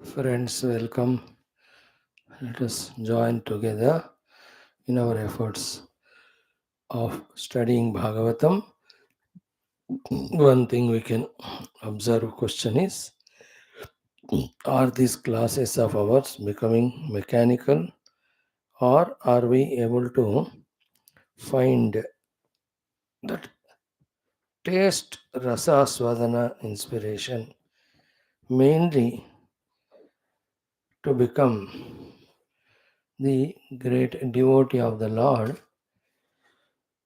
Friends, welcome. Let us join together in our efforts of studying Bhagavatam. One thing we can observe question is, are these classes of ours becoming mechanical, or are we able to find that taste rasa swadhana inspiration mainly to become the great devotee of the Lord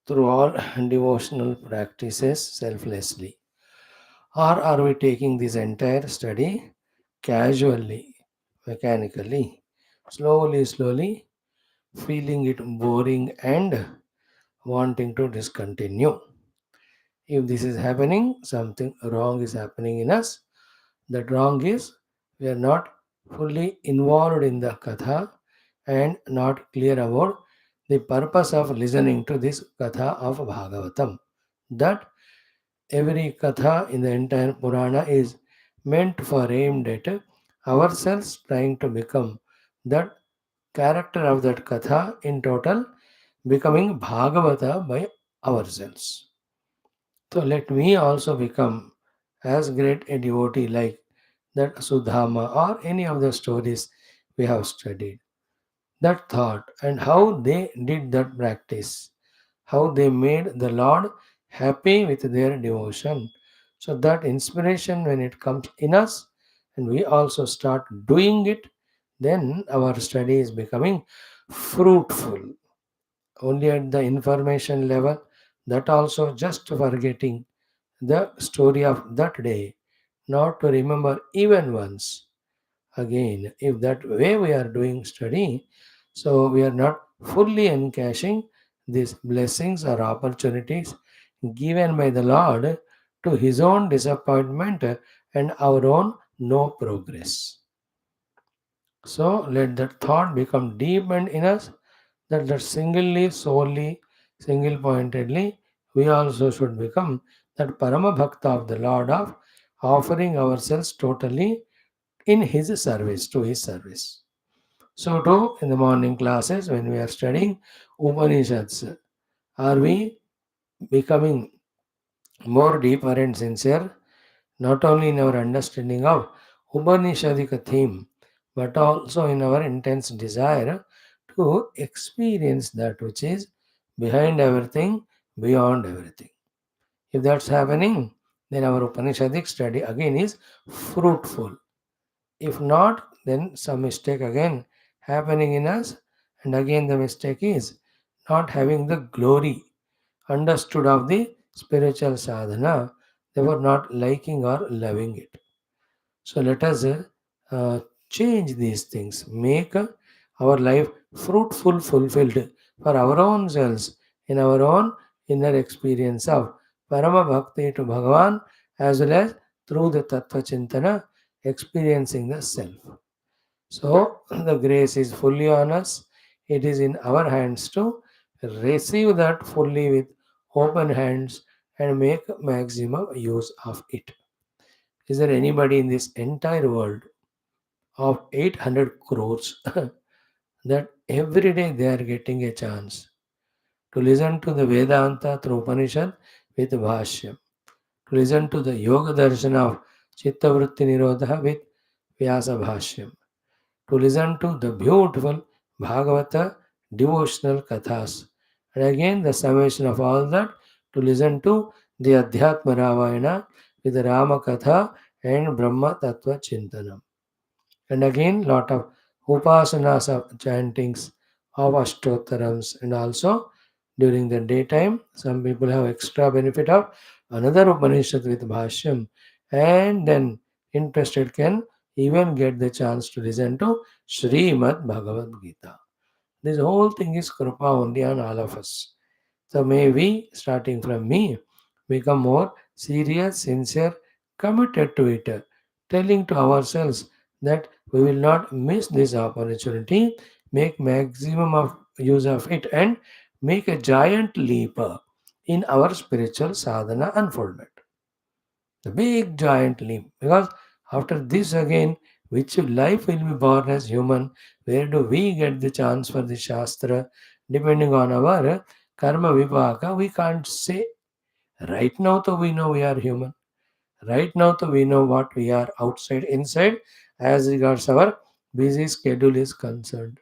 through all devotional practices selflessly? Or are we taking this entire study casually, mechanically, slowly, feeling it boring and wanting to discontinue? If this is happening, something wrong is happening in us. That wrong is we are not fully involved in the katha and not clear about the purpose of listening to this katha of Bhagavatam. That every katha in the entire Purana is meant for aimed at ourselves trying to become that character of that katha in total, becoming Bhagavata by ourselves. So let me also become as great a devotee like that Sudhama or any of the stories we have studied. That thought and how they did that practice, how they made the Lord happy with their devotion. So that inspiration, when it comes in us and we also start doing it, then our study is becoming fruitful. Only at the information level, that also just forgetting the story of that day, not to remember even once. Again, if that way we are doing study, so we are not fully encashing these blessings or opportunities given by the Lord to his own disappointment and our own no progress. So let that thought become deepened in us, that singly, solely, single pointedly, we also should become that Parama Bhakta of the Lord, of offering ourselves totally in his service, to his service. So too in the morning classes when we are studying Upanishads, are we becoming more deeper and sincere, not only in our understanding of Upanishadic theme, but also in our intense desire to experience that which is behind everything, beyond everything. If that's happening, then our Upanishadic study again is fruitful. If not, then some mistake again happening in us, and again the mistake is not having the glory understood of the spiritual sadhana. They were not liking or loving it. So let us uh, change these things, make our life fruitful, fulfilled for our own selves, in our own inner experience of Parama Bhakti to Bhagavan, as well as through the Tattva Chintana, experiencing the self. So the grace is fully on us. It is in our hands to receive that fully with open hands and make maximum use of it. Is there anybody in this entire world of 800 crores that every day they are getting a chance to listen to the Vedanta through Upanishad with Bhashyam, to listen to the Yoga Darshana of Chittavritti Nirodha with Vyasa Bhashyam, to listen to the beautiful Bhagavata devotional kathas, and again the summation of all that to listen to the Adhyatma Ramayana with the Rama Katha and Brahma Tattva Chintanam. And again, lot of upasanas of chantings of Ashtottarams, and also during the daytime, some people have extra benefit of another Upanishad with Bhashyam, and then interested can even get the chance to listen to Srimad Bhagavad Gita. This whole thing is Krupa only on all of us. So may we, starting from me, become more serious, sincere, committed to it, telling to ourselves that we will not miss this opportunity, make maximum of use of it, and make a giant leap in our spiritual sadhana unfoldment. the big giant leap. Because after this again, which life will be born as human? Where do we get the chance for the Shastra? Depending on our karma vipaka, we can't say. Right now, though we know we are human. Right now, though we know what we are outside, inside, as regards our busy schedule is concerned.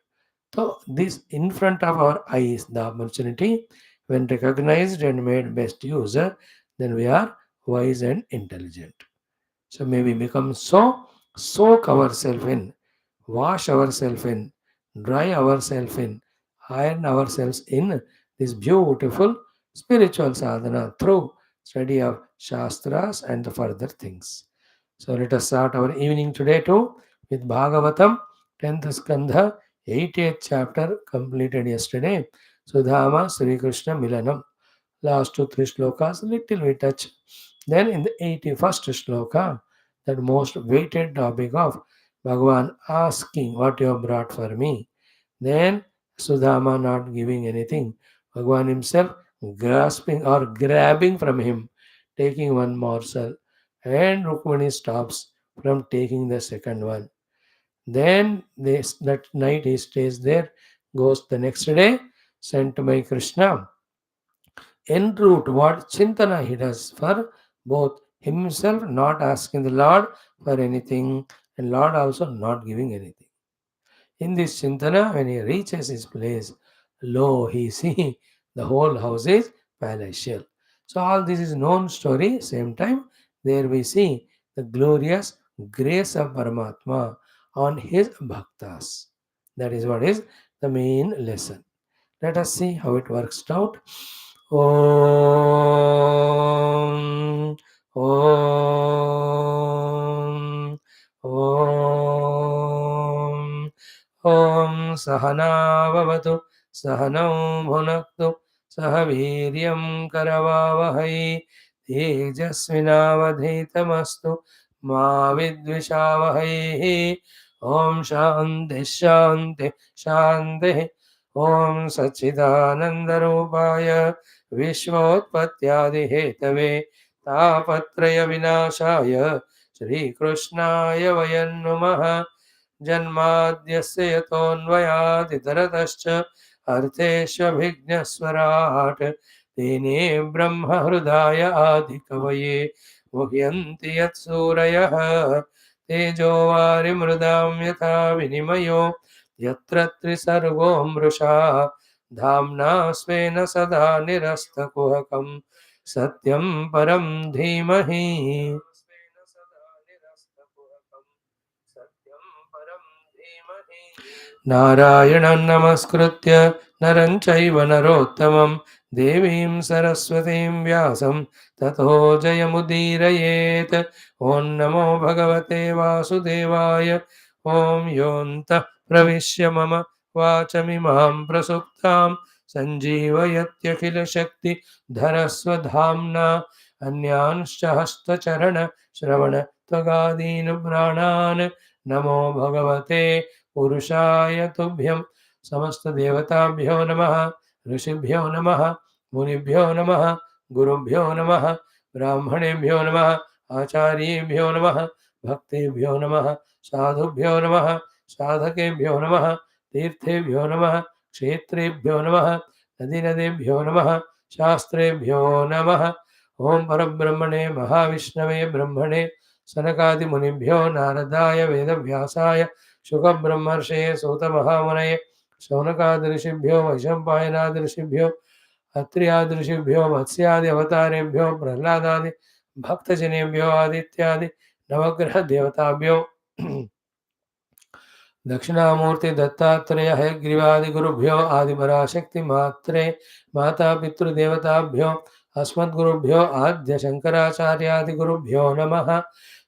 So, this in front of our eyes, the opportunity, when recognized and made best use, then we are wise and intelligent. So, may we become so, soak ourselves in, wash ourselves in, dry ourselves in, iron ourselves in this beautiful spiritual sadhana through study of Shastras and the further things. So let us start our evening today too with Bhagavatam, 10th Skandha, 80th chapter completed yesterday. Sudhama Sri Krishna Milanam. Last two three slokas, little we touch. Then in the 81st shloka, that most weighted topic of Bhagavan asking what you have brought for me. Then Sudhama not giving anything. Bhagavan himself grasping or grabbing from him, taking one morsel. And Rukmani stops from taking the second one. Then that night he stays there, goes the next day, sent to my Krishna en route what chintana he does for both himself not asking the Lord for anything and Lord also not giving anything. In this chintana, when he reaches his place, lo, he see the whole house is palatial. So all this is known story. Same time, there we see the glorious grace of Paramatma on his bhaktas. That is what is the main lesson. Let us see how it works out. Om, Om, Om, Om Sahana Vavatu, Sahanau Bhunaktu, Sahaviryam Karavavahai, Tejasvinavadhitamastu, Ma Vidvishavahai, Om Shanti Shanti Shanti. ॐ सच्चिदानन्दरूपाय विश्वोत्पत्त्यादिहेतवे तापत्रयविनाशाय श्रीकृष्णाय वयं नुमः जन्माद्यस्य यतोऽन्वयादितरतश्च अर्थेष्वभिज्ञस्वराट् तेने ब्रह्महृदाय आदिकवये मुह्यन्ति यत्सूरयः तेजो वारिमृदां यथा विनिमयो यत्र त्रिसर्गो मृषा धाम्ना स्वेन सदा निरस्तकुहकं सत्यं परं धीमहि नारायणं नमस्कृत्य नरं चैव नरोत्तमं देवीं सरस्वतीं व्यासं ततो जयमुदीरयेत् ॐ नमो भगवते वासुदेवाय ॐ योऽन्तः प्रविश्य मम वाचमिमां प्रसुप्तां सञ्जीवयत्यखिलशक्तिधरस्वधाम्ना अन्यांश्च हस्तचरणश्रवणत्वगादीन् प्राणान् नमो भगवते पुरुषाय तुभ्यं समस्तदेवताभ्यो नमः ऋषिभ्यो नमः मुनिभ्यो नमः गुरुभ्यो नमः ब्राह्मणेभ्यो नमः आचार्येभ्यो नमः भक्तेभ्यो नमः साधुभ्यो नमः साधकेभ्यो नमः तीर्थेभ्यो नमः क्षेत्रेभ्यो नमः नदीनदेभ्यो नमः शास्त्रेभ्यो नमः ओं परब्रह्मणे महाविष्णवे ब्रह्मणे सनकादिमुनिभ्यो नारदाय वेदव्यासाय शुकब्रह्मर्षये सूतमहामुनये शौनकादृशिभ्यो वैशम्पायनादृशिभ्यो अत्र्यादृशिभ्यो मत्स्यादि अवतारेभ्यो प्रह्लादादि भक्तजनेभ्यो आदित्यादि नवग्रहदेवताभ्यो दक्षिणामूर्ति दत्तात्रेय हयग्रीवादिगुरुभ्यो आदिपराशक्ति मात्रे माता पितृदेवताभ्यो अस्मद्गुरुभ्यो आद्य शंकराचार्यादिगुरुभ्यो नमः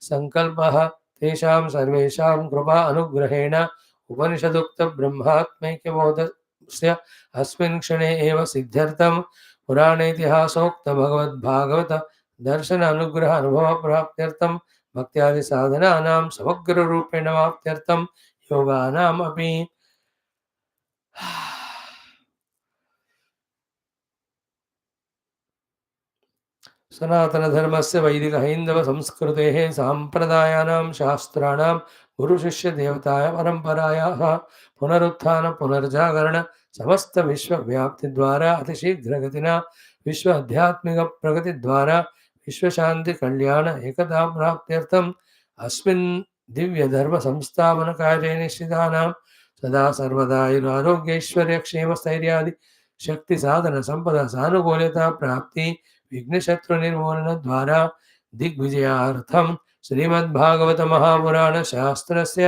संकल्पः तेषां सर्वेषां कृपा अनुग्रहेण उपनिषदुक्त ब्रह्मात्मैक्यबोधस्य अस्मिन् क्षणे एव सिद्ध्यर्थं पुराणेतिहासोक्त भगवद्भागवत दर्शन अनुग्रह अनुभव प्राप्त्यर्थं भक्त्यादि साधनानां समग्ररूपेण वाप्त्यर्थं योगानामपि सनातनधर्मस्य वैदिकहैन्दवसंस्कृतेः साम्प्रदायानां शास्त्राणां गुरुशिष्यदेवताय परम्परायाः पुनरुत्थान समस्तविश्वव्याप्तिद्वारा अतिशीघ्रगतिना विश्व आध्यात्मिकप्रगतिद्वारा विश्वशान्तिकल्याण एकता प्राप्त्यर्थम् अस्मिन् दिव्यधर्मसंस्थापनकार्ये निश्चितानां सदा सर्वदा आरोग्यैश्वर्यक्षेमस्थैर्यादि शक्तिसाधनसम्पदा सानुकूल्यता प्राप्ति विघ्नशत्रुनिर्मूलन द्वारा दिग्विजयार्थं श्रीमद्भागवत महापुराण शास्त्रस्य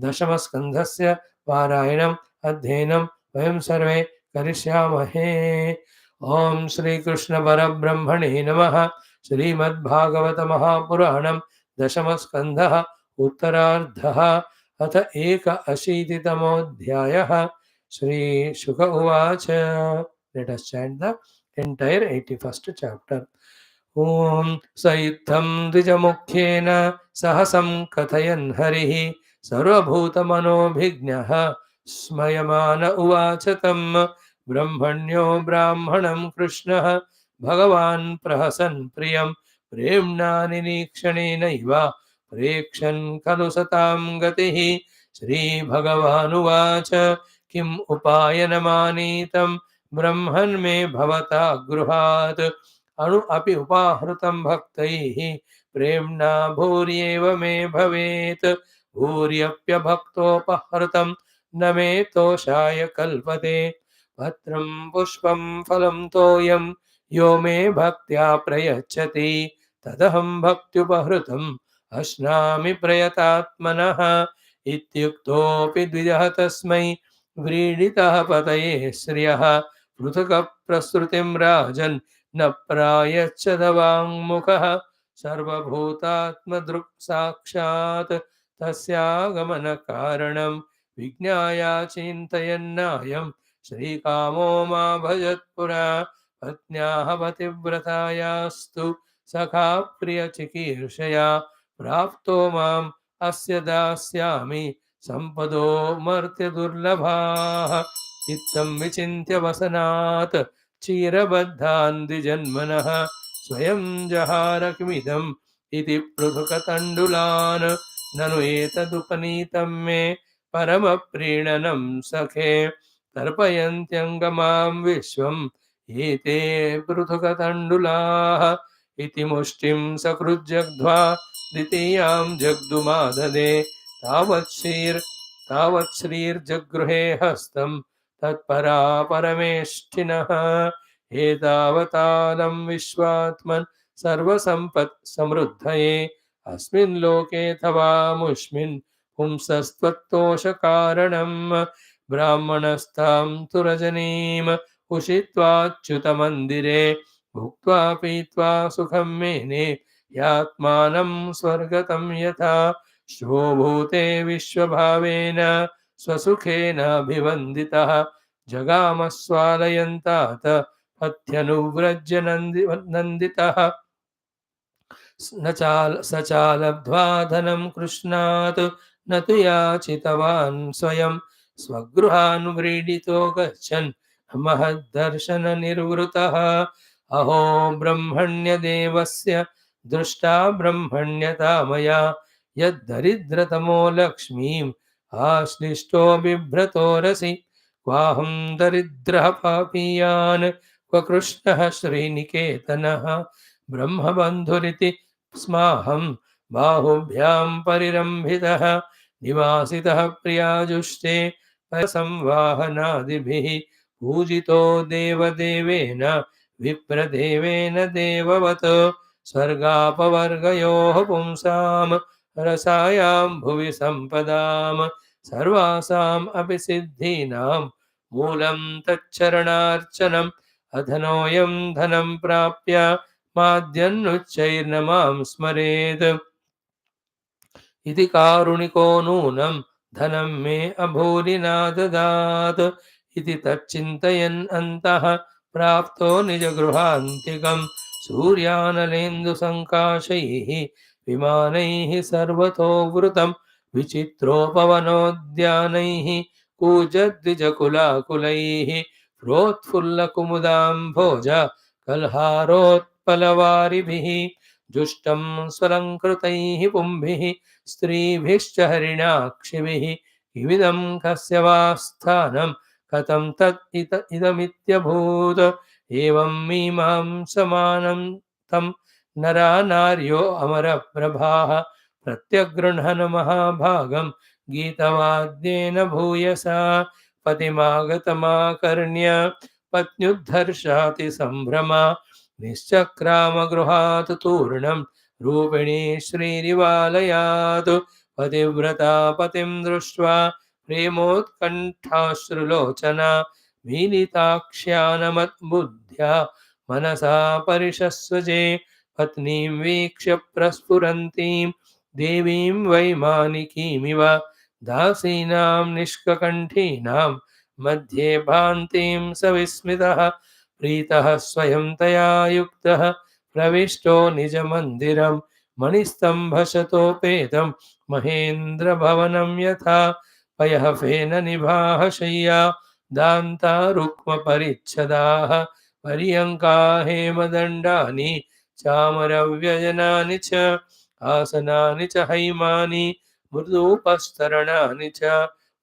दशमस्कन्धस्य पारायणम् अध्ययनं वयं सर्वे करिष्यामहे। ओम श्री कृष्ण परब्रह्मणे नमः। श्रीमद्भागवत महापुराणं दशमस्कन्धः उत्तरार्धः अथ 81तमोऽध्यायः। श्री शुक उवाच। Let us chant the entire 81st chapter. ॐ सयुक्तं द्विजमुख्येन सहसं कथयन् हरिः सर्वभूतमनोभिज्ञः स्मयमान उवाच तं ब्रह्मण्यो ब्राह्मणं कृष्णः भगवान् प्रहसन् प्रियं प्रेम्णा निरीक्षणेनैव प्रेक्षन् खलु सतां गतिः। श्रीभगवानुवाच किम् उपायनमानीतं ब्रह्मन् मे भवता गृहात् अणु अपि उपाहृतं भक्तैः प्रेम्णा भूर्येव मे भवेत्। भूर्यप्यभक्तोपहृतं न मे तोषाय कल्पते। पत्रं पुष्पं फलं तोयं यो मे भक्त्या प्रयच्छति तदहं भक्त्युपहृतम् अश्नामि प्रयतात्मनः। इत्युक्तोऽपि द्विजः तस्मै व्रीडितः पतये श्रियः पृथक् प्रसृतिं राजन् न प्रायच्छद वाङ्मुखः। सर्वभूतात्मदृक् साक्षात् तस्यागमनकारणं विज्ञाय चिन्तयन्नायं श्रीकामो मा भजत्पुरा। पत्न्याः पतिव्रतायास्तु सखा प्रियचिकीर्षया प्राप्तो माम् अस्य दास्यामि सम्पदो मर्त्यदुर्लभाः। चित्तं विचिन्त्य वसनात् क्षीरबद्धान् द्विजन्मनः स्वयं जहार किमिदम् इति पृथुकतण्डुलान् ननु एतदुपनीतं मे परमप्रीणनं सखे तर्पयन्त्यङ्गमां विश्वम् एते पृथुकतण्डुलाः। इति मुष्टिं सकृज्जग्ध्वा द्वितीयां जग्दुमाददे तावत् श्रीर्जगृहे हस्तं तत्परा परमेष्ठिनः। एतावतालं विश्वात्मन् सर्वसम्पत् समृद्धये अस्मिन् लोकेऽथवामुष्मिन् पुंसस्त्वत्तोषकारणम्। ब्राह्मणस्तां तु रजनीम् उषित्वाच्युतमन्दिरे भुक्त्वा पीत्वा सुखं मेने यात्मानं स्वर्गतं यथा शोभूते विश्वभावेन स्वसुखेनाभिवन्दितः जगामस्वालयन्तात पथ्यनुव्रज्य नन्दितः। स चालब्ध्वा धनं कृष्णात् न तु याचितवान् स्वयं स्वगृहान् व्रीडितो गच्छन् महद्दर्शननिर्वृतः। अहो ब्रह्मण्यदेवस्य दृष्टा ब्रह्मण्यता मया यद्धरिद्रतमो लक्ष्मीम् आश्लिष्टो बिभ्रतो रसि क्वाहं दरिद्रः पापीयान् क्व कृष्णः श्रीनिकेतनः ब्रह्मबन्धुरिति स्माहं बाहुभ्यां परिरम्भितः निवासितः प्रियाजुष्टे परसंवाहनादिभिः पूजितो देवदेवेन विप्रदेवेन देववत् स्वर्गापवर्गयोः पुंसां रसायां भुवि सम्पदां सर्वासाम् अपि सिद्धीनां मूलं तच्चरणार्चनम्। अधनोऽयं धनं प्राप्य माद्यन्नुच्चैर्न मां स्मरेत् इति कारुणिको नूनं धनं मे अभूरिना ददात्। इति तच्चिन्तयन् अन्तः प्राप्तो निजगृहान्तिकं सूर्यानलेन्दुसङ्काशैः विमानैः सर्वतो वृतं विचित्रोपवनोद्यानैः कूजद्विजकुलाकुलैः प्रोत्फुल्लकुमुदाम्भोज कल्हारोत् उत्पलवारिभिः जुष्टं स्वलङ्कृतैः पुंभिः स्त्रीभिश्च हरिणाक्षिभिः इविदं कस्य वा स्थानं कथं तत् इदमित्यभूत् एवं मीमांसमानं तं नरा नार्यो अमरप्रभाः प्रत्यगृह्णन् महाभागं गीतवाद्येन भूयसा पतिमागतमाकर्ण्य पत्न्युद्धर्षाति सम्भ्रमा निश्चक्रामगृहात् तूर्णं रूपिणी श्रीरिवालयात् पतिव्रता पतिं दृष्ट्वा प्रेमोत्कण्ठाश्रुलोचना मीलिताक्ष्यानमद्बुद्ध्या मनसा परिशस्वजे पत्नीं वीक्ष्य प्रस्फुरन्तीं देवीं वैमानिकीमिव दासीनां निष्ककण्ठीनां मध्ये भान्तिं सविस्मितः प्रीतः स्वयं तया युक्तः प्रविष्टो निजमन्दिरं मणिस्तम्भशतोपेतं महेन्द्रभवनं यथा पयः फेननिभाः शय्या दान्ता रुक्मपरिच्छदाः पर्यङ्का हेमदण्डानि चामरव्यजनानि च आसनानि च हैमानि मृदूपस्तरणानि च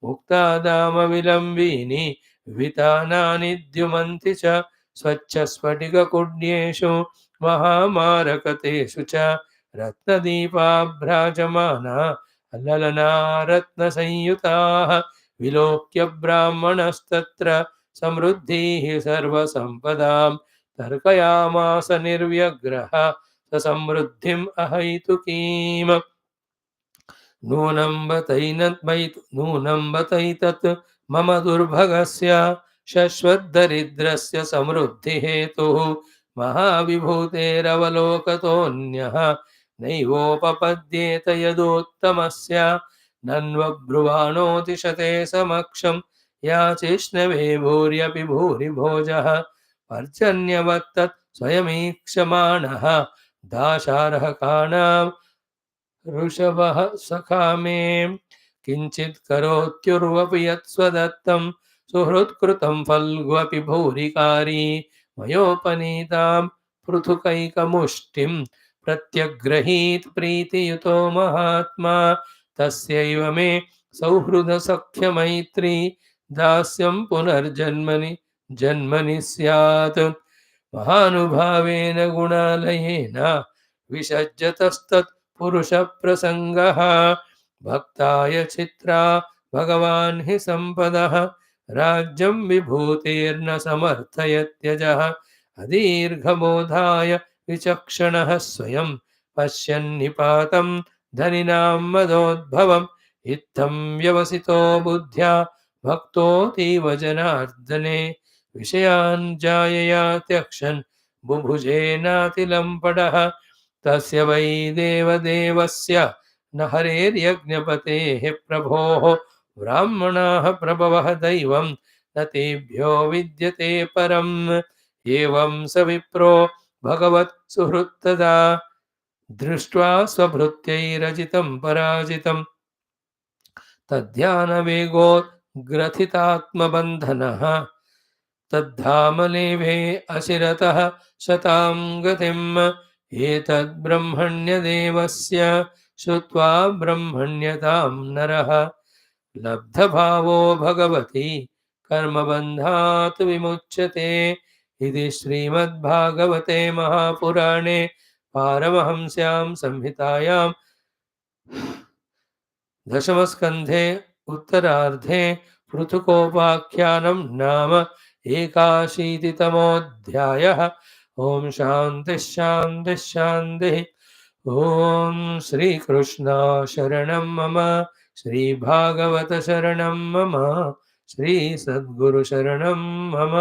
मुक्तादामविलम्बीनि वितानानि द्युमन्ति च स्वच्छस्फटिककुड्येषु महामारकतेषु च रत्नदीपाभ्राजमाना ललना रत्नसंयुताः विलोक्य ब्राह्मणस्तत्र समृद्धिः सर्वसम्पदां तर्कयामास निर्व्यग्रः स समृद्धिम् अहैतुकीम् नूनं बतैतत् मम दुर्भगस्य शश्वद्दरिद्रस्य समृद्धिहेतुः महाविभूतेरवलोकतोऽन्यः नैवोपपद्येत यदोत्तमस्य नन्वब्रुवाणोतिशते समक्षं याचिष्णवे भूर्यपि भूरि भोजः पर्जन्यवत्तत् स्वयमीक्षमाणः दाशार्हकाणां ऋषभः सखा मे किञ्चित् करोत्युर्वपि यत्स्वदत्तं सुहृत्कृतं फल्ग्वपि भूरिकारी मयोपनीतां पृथुकैकमुष्टिं प्रत्यग्रहीत् प्रीतियुतो महात्मा तस्यैव मे सौहृदसख्यमैत्री दास्यं जन्मनि स्यात् महानुभावेन गुणालयेन विसज्जतस्तत् पुरुषप्रसङ्गः भक्ताय चित्रा भगवान् हि सम्पदः राज्यं विभूतेर्न समर्थयत्यजः अदीर्घबोधाय विचक्षणः स्वयं पश्यन्निपातं धनिनां मदोद्भवम् इत्थं व्यवसितो बुद्ध्या भक्तोऽतीव जनार्दने विषयान् जायया त्यक्षन् बुभुजेनातिलम्पटः तस्य वै देवदेवस्य न हरेर्यज्ञपतेः प्रभोः ब्राह्मणाः प्रभवः दैवं न तेभ्यो विद्यते परम् एवं स विप्रो भगवत् सुहृत्तदा दृष्ट्वा स्वभृत्यैरजितं पराजितं तद्ध्यानवेगोद्ग्रथितात्मबन्धनः तद्धामलेभे अशिरतः शतां गतिम् एतद्ब्रह्मण्यदेवस्य श्रुत्वा ब्रह्मण्यतां नरः लब्धभावो भगवति कर्मबन्धात् विमुच्यते इति श्रीमद्भागवते महापुराणे पारमहंस्यां संहितायां दशमस्कन्धे उत्तरार्धे पृथुकोपाख्यानं नाम 81तमोऽध्यायः। ओम शांति शांति शांति। ओम श्री कृष्ण शरणं मम, श्री भागवत शरणं मम, श्री सद्गुरु शरणं मम,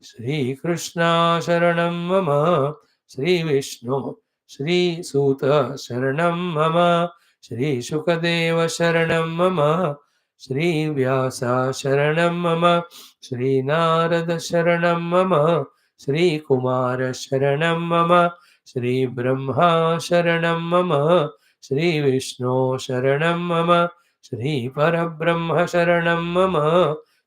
श्री कृष्ण शरणं मम, श्री विष्णु श्री सूत शरणं मम, श्री शुकदेव शरणं मम, श्री व्यास शरणं मम, श्री नारद शरणं मम, श्री कुमार शरणं मम, श्री ब्रह्मा शरणं मम, श्री विष्णु शरणं मम, श्री परब्रह्म शरणं मम,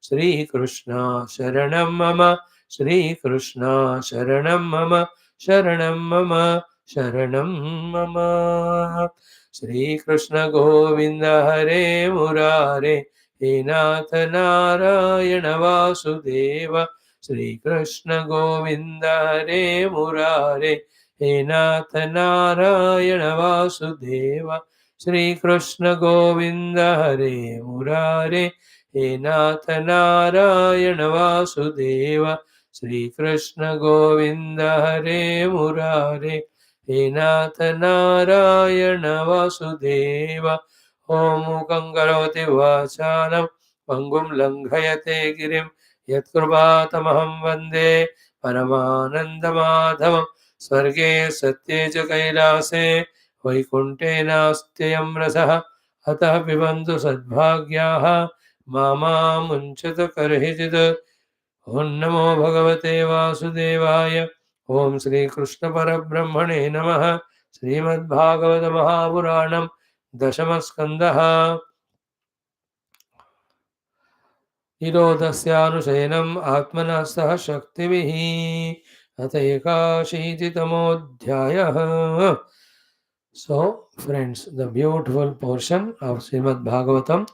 श्री कृष्ण शरणं मम, श्री कृष्ण शरणं मम, Sharanam Mama, Sharanam Mama. Shri Krishna Govinda Hare Murare, He Nath Narayana Vasudeva. Shri Krishna Govinda Hare Murare, He Nath Narayana Vasudeva. Shri Krishna Govinda Hare Murare, He Nath Narayana Vasudeva. Shri Krishna Govinda Hare Murare, He Nath Narayana Vasudeva. Om Mukam Karoti Vacanam Pangum Langhayate Girim Yatkrpatamaham Vande Paramanandamadhavam. Swarge Satye Ch Kailase Vaikunte Nastyayam Rasah Atah Pibantu Sadbhagyaha Mama Munchata Karhijit. Om Namo Bhagavate Vasudevaya. Om Shri Krishna Parabrahmane Namaha. Srimad Bhagavata Mahapuranam Dashama Skandha. Nirodhasyanusayanam Atmana Sah Shaktivihi. Atha Ekashititamodyayah. So, friends, the beautiful portion of Srimad Bhagavatam,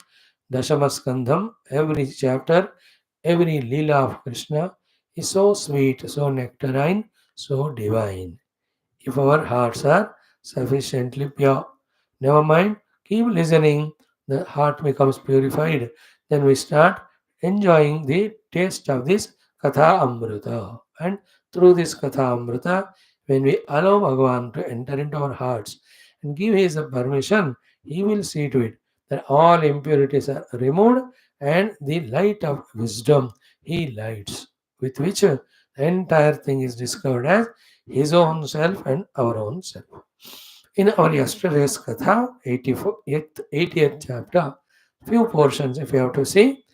Dashamaskandham, every chapter, every Leela of Krishna is so sweet, so nectarine, so divine. If our hearts are sufficiently pure, never mind, keep listening, the heart becomes purified, then we start enjoying the taste of this Katha Amrita. And through this Katha Amrita, when we allow Bhagavan to enter into our hearts and give his permission, he will see to it that all impurities are removed and the light of wisdom he lights, with which the entire thing is discovered as his own self and our own self. In our yesterday's Katha, 80th chapter, few portions, if you have to see,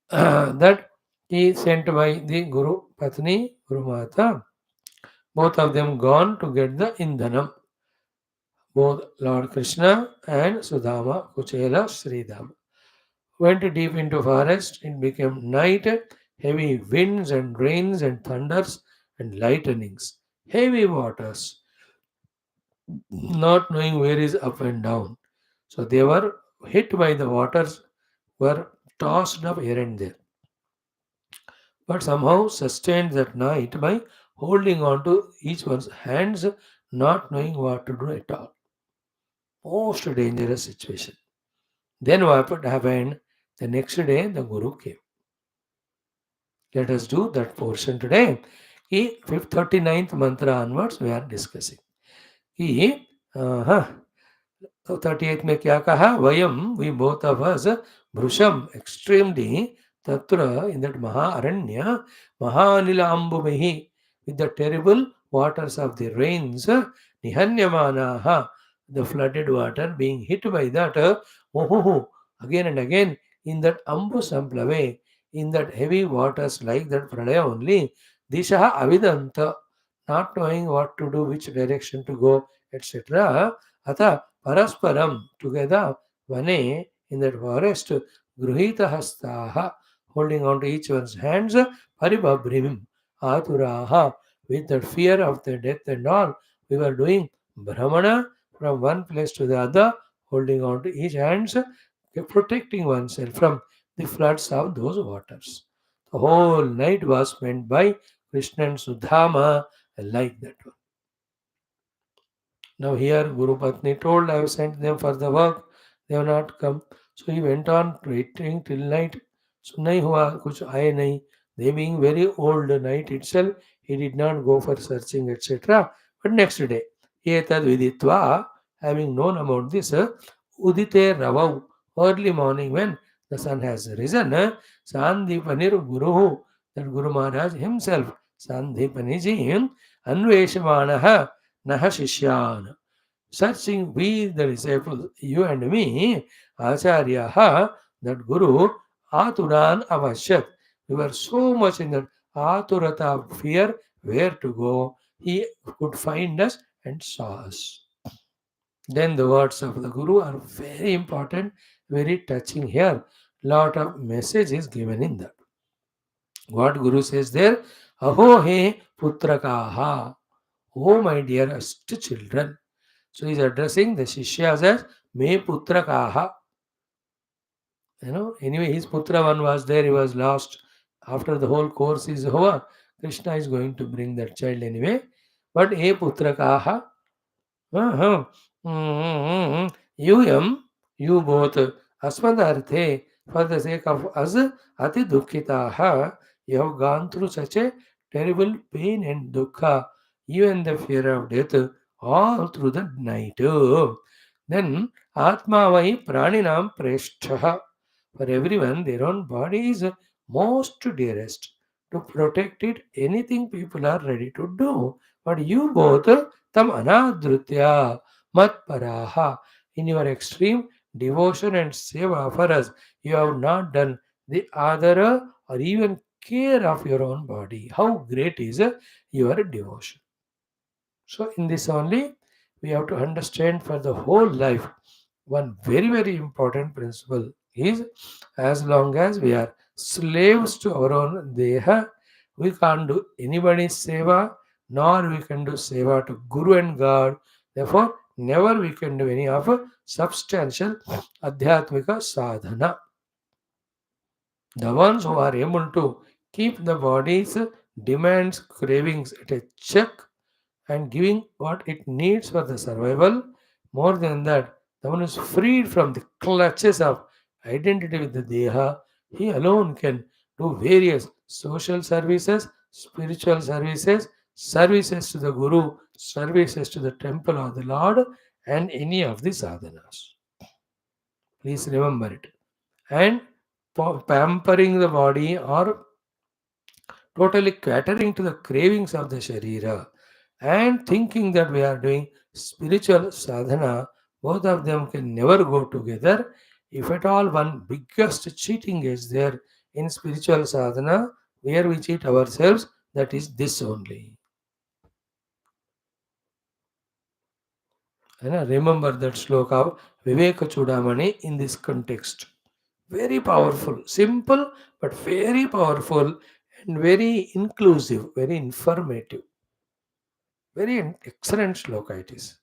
that he sent by the Guru Patni, Guru Mata, both of them gone to get the Indhanam. Both Lord Krishna and Sudhama, Kuchela, Sridhama. Went deep into forest, it became night, heavy winds and rains and thunders and lightnings, heavy waters, not knowing where is up and down. So they were hit by the waters, were tossed up here and there, but somehow sustained that night by holding on to each one's hands, not knowing what to do at all. Most dangerous situation. Then what happened? The next day, the Guru came. Let us do that portion today. He 39th mantra onwards we are discussing. He, तो 38 में क्या कहा वयम we both of us भृशम extremely तत्र in that महारण्य महानिलाम्बुभिः with the terrible waters of the rains nihanyamanaha, the flooded water being hit by that again and again in that ambu samplave, in that heavy waters like that pralaya only, disha avidanta, not knowing what to do, which direction to go, etc. Atha Parasparam, together, Vane, in that forest, Gruhita Hastaha, holding on to each one's hands, Paribabrimim, Aturaha, with the fear of the death and all, we were doing Brahmana from one place to the other, holding on to each hands, protecting oneself from the floods of those waters. The whole night was spent by Krishna and Sudhama like that. Now here Guru Patni told, I have sent them for the work, they have not come. So he went on waiting till night. So nahi hua, kuch aaye nahi. They being very old night itself, he did not go for searching, etc. But next day, etad viditva, having known about this, udite ravav, early morning when the sun has risen, Sandhipanir Guruhu, that Guru Maharaj himself, Sandhipaniji, Anveshamanaha, Naha Shishyan, searching we the disciples, you and me, Acharyaha, that Guru, Aturan Avashyat. We were so much in that Aturata of fear, where to go. He could find us and saw us. Then the words of the Guru are very important, very touching here. Lot of message is given in that. What Guru says there? Aho he putrakaha. Oh my dearest children. So he's addressing the Shishyas as Me Putra Kaha. Anyway, his Putra one was there, he was lost. After the whole course is over, Krishna is going to bring that child anyway. But E Putra Kaha, uh-huh. You you both, Asmadarthe, for the sake of us, Ati Dukkitaha, you have gone through such a terrible pain and dukkha, even the fear of death, all through the night. Then, Atma Vai Praninam Preshtaha. For everyone, their own body is most dearest. To protect it, anything people are ready to do. But you both, tam anadrutya matparaha, in your extreme devotion and seva for us, you have not done the adara or even care of your own body. How great is your devotion? So, in this only, we have to understand for the whole life one very, very important principle is as long as we are slaves to our own deha, we can't do anybody's seva, nor we can do seva to Guru and God. Therefore, never we can do any of a substantial adhyatmika sadhana. The ones who are able to keep the body's demands, cravings at a check and giving what it needs for the survival. More than that, the one is freed from the clutches of identity with the Deha. He alone can do various social services, spiritual services, services to the Guru, services to the temple of the Lord, and any of the sadhanas. Please remember it. And pampering the body or totally catering to the cravings of the Sharira and thinking that we are doing spiritual sadhana, both of them can never go together. If at all one biggest cheating is there in spiritual sadhana, where we cheat ourselves, that is this only. Remember that sloka of Viveka Chudamani in this context. Very powerful, simple but very powerful and very inclusive, very informative. Very excellent sloka it is,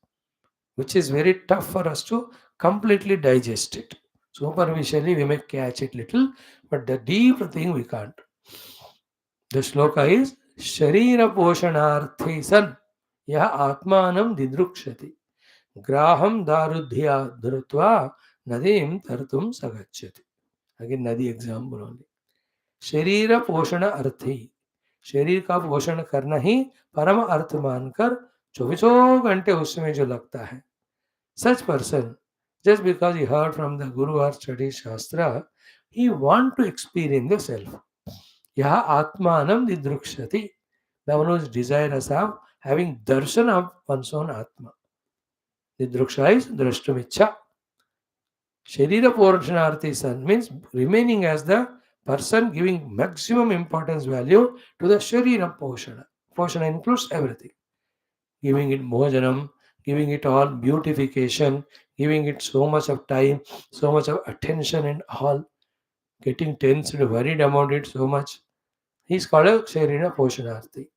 which is very tough for us to completely digest it. Superficially, we may catch it little, but the deep thing we can't. The sloka is Sharira Poshanarthi San Yah Atmanam Didrukshati Graham Darudhya Dhrutva Nadim Tartum Sagachati. Again, Nadi example only. शरीर पोषण अर्थी शरीर का पोषण करना ही परम अर्थ मानकर चौबीसों घंटे उसमें जो लगता है such person just because he heard from the guru or studied shastra he want to experience the self यह आत्मानम दिदृक्षति the one who is desirous of having darshan of one's own atma didruksha is drashtumicha Sharira Portionarthi San means remaining as the person giving maximum importance value to the Sharira Poshana. Poshana includes everything. Giving it bhojanam, giving it all beautification, giving it so much of time, so much of attention and all, getting tensed, worried about it so much. He's called a Sharira Poshanarthi.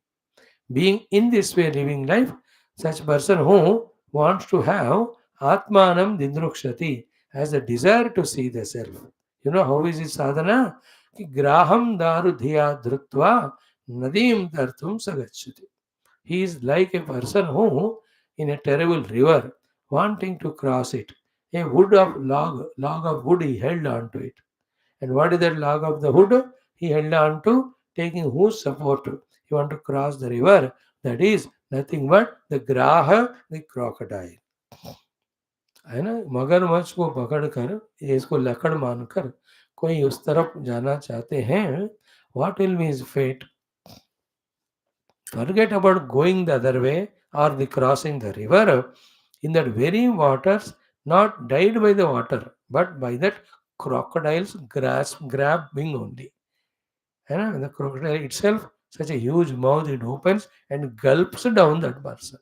Being in this way living life, such person who wants to have Atmanam Dindrukshati has a desire to see the self. You know how is his sadhana? Ki Graham daru dhiya dhrutva nadim tartum sagachati. He is like a person who, in a terrible river, wanting to cross it. A log of wood he held on to it. And what is that log of the wood? He held on to, taking whose support? He want to cross the river. That is nothing but the graha, the crocodile. है ना मगरमच्छ को पकड़कर इसको लकड़ मानकर कोई उस तरफ जाना चाहते हैं what will be his fate forget about going the other way or the crossing the river in that very waters not died by the water but by that crocodile's grabbing only. And the crocodile itself, such a huge mouth, it opens and gulps down that person.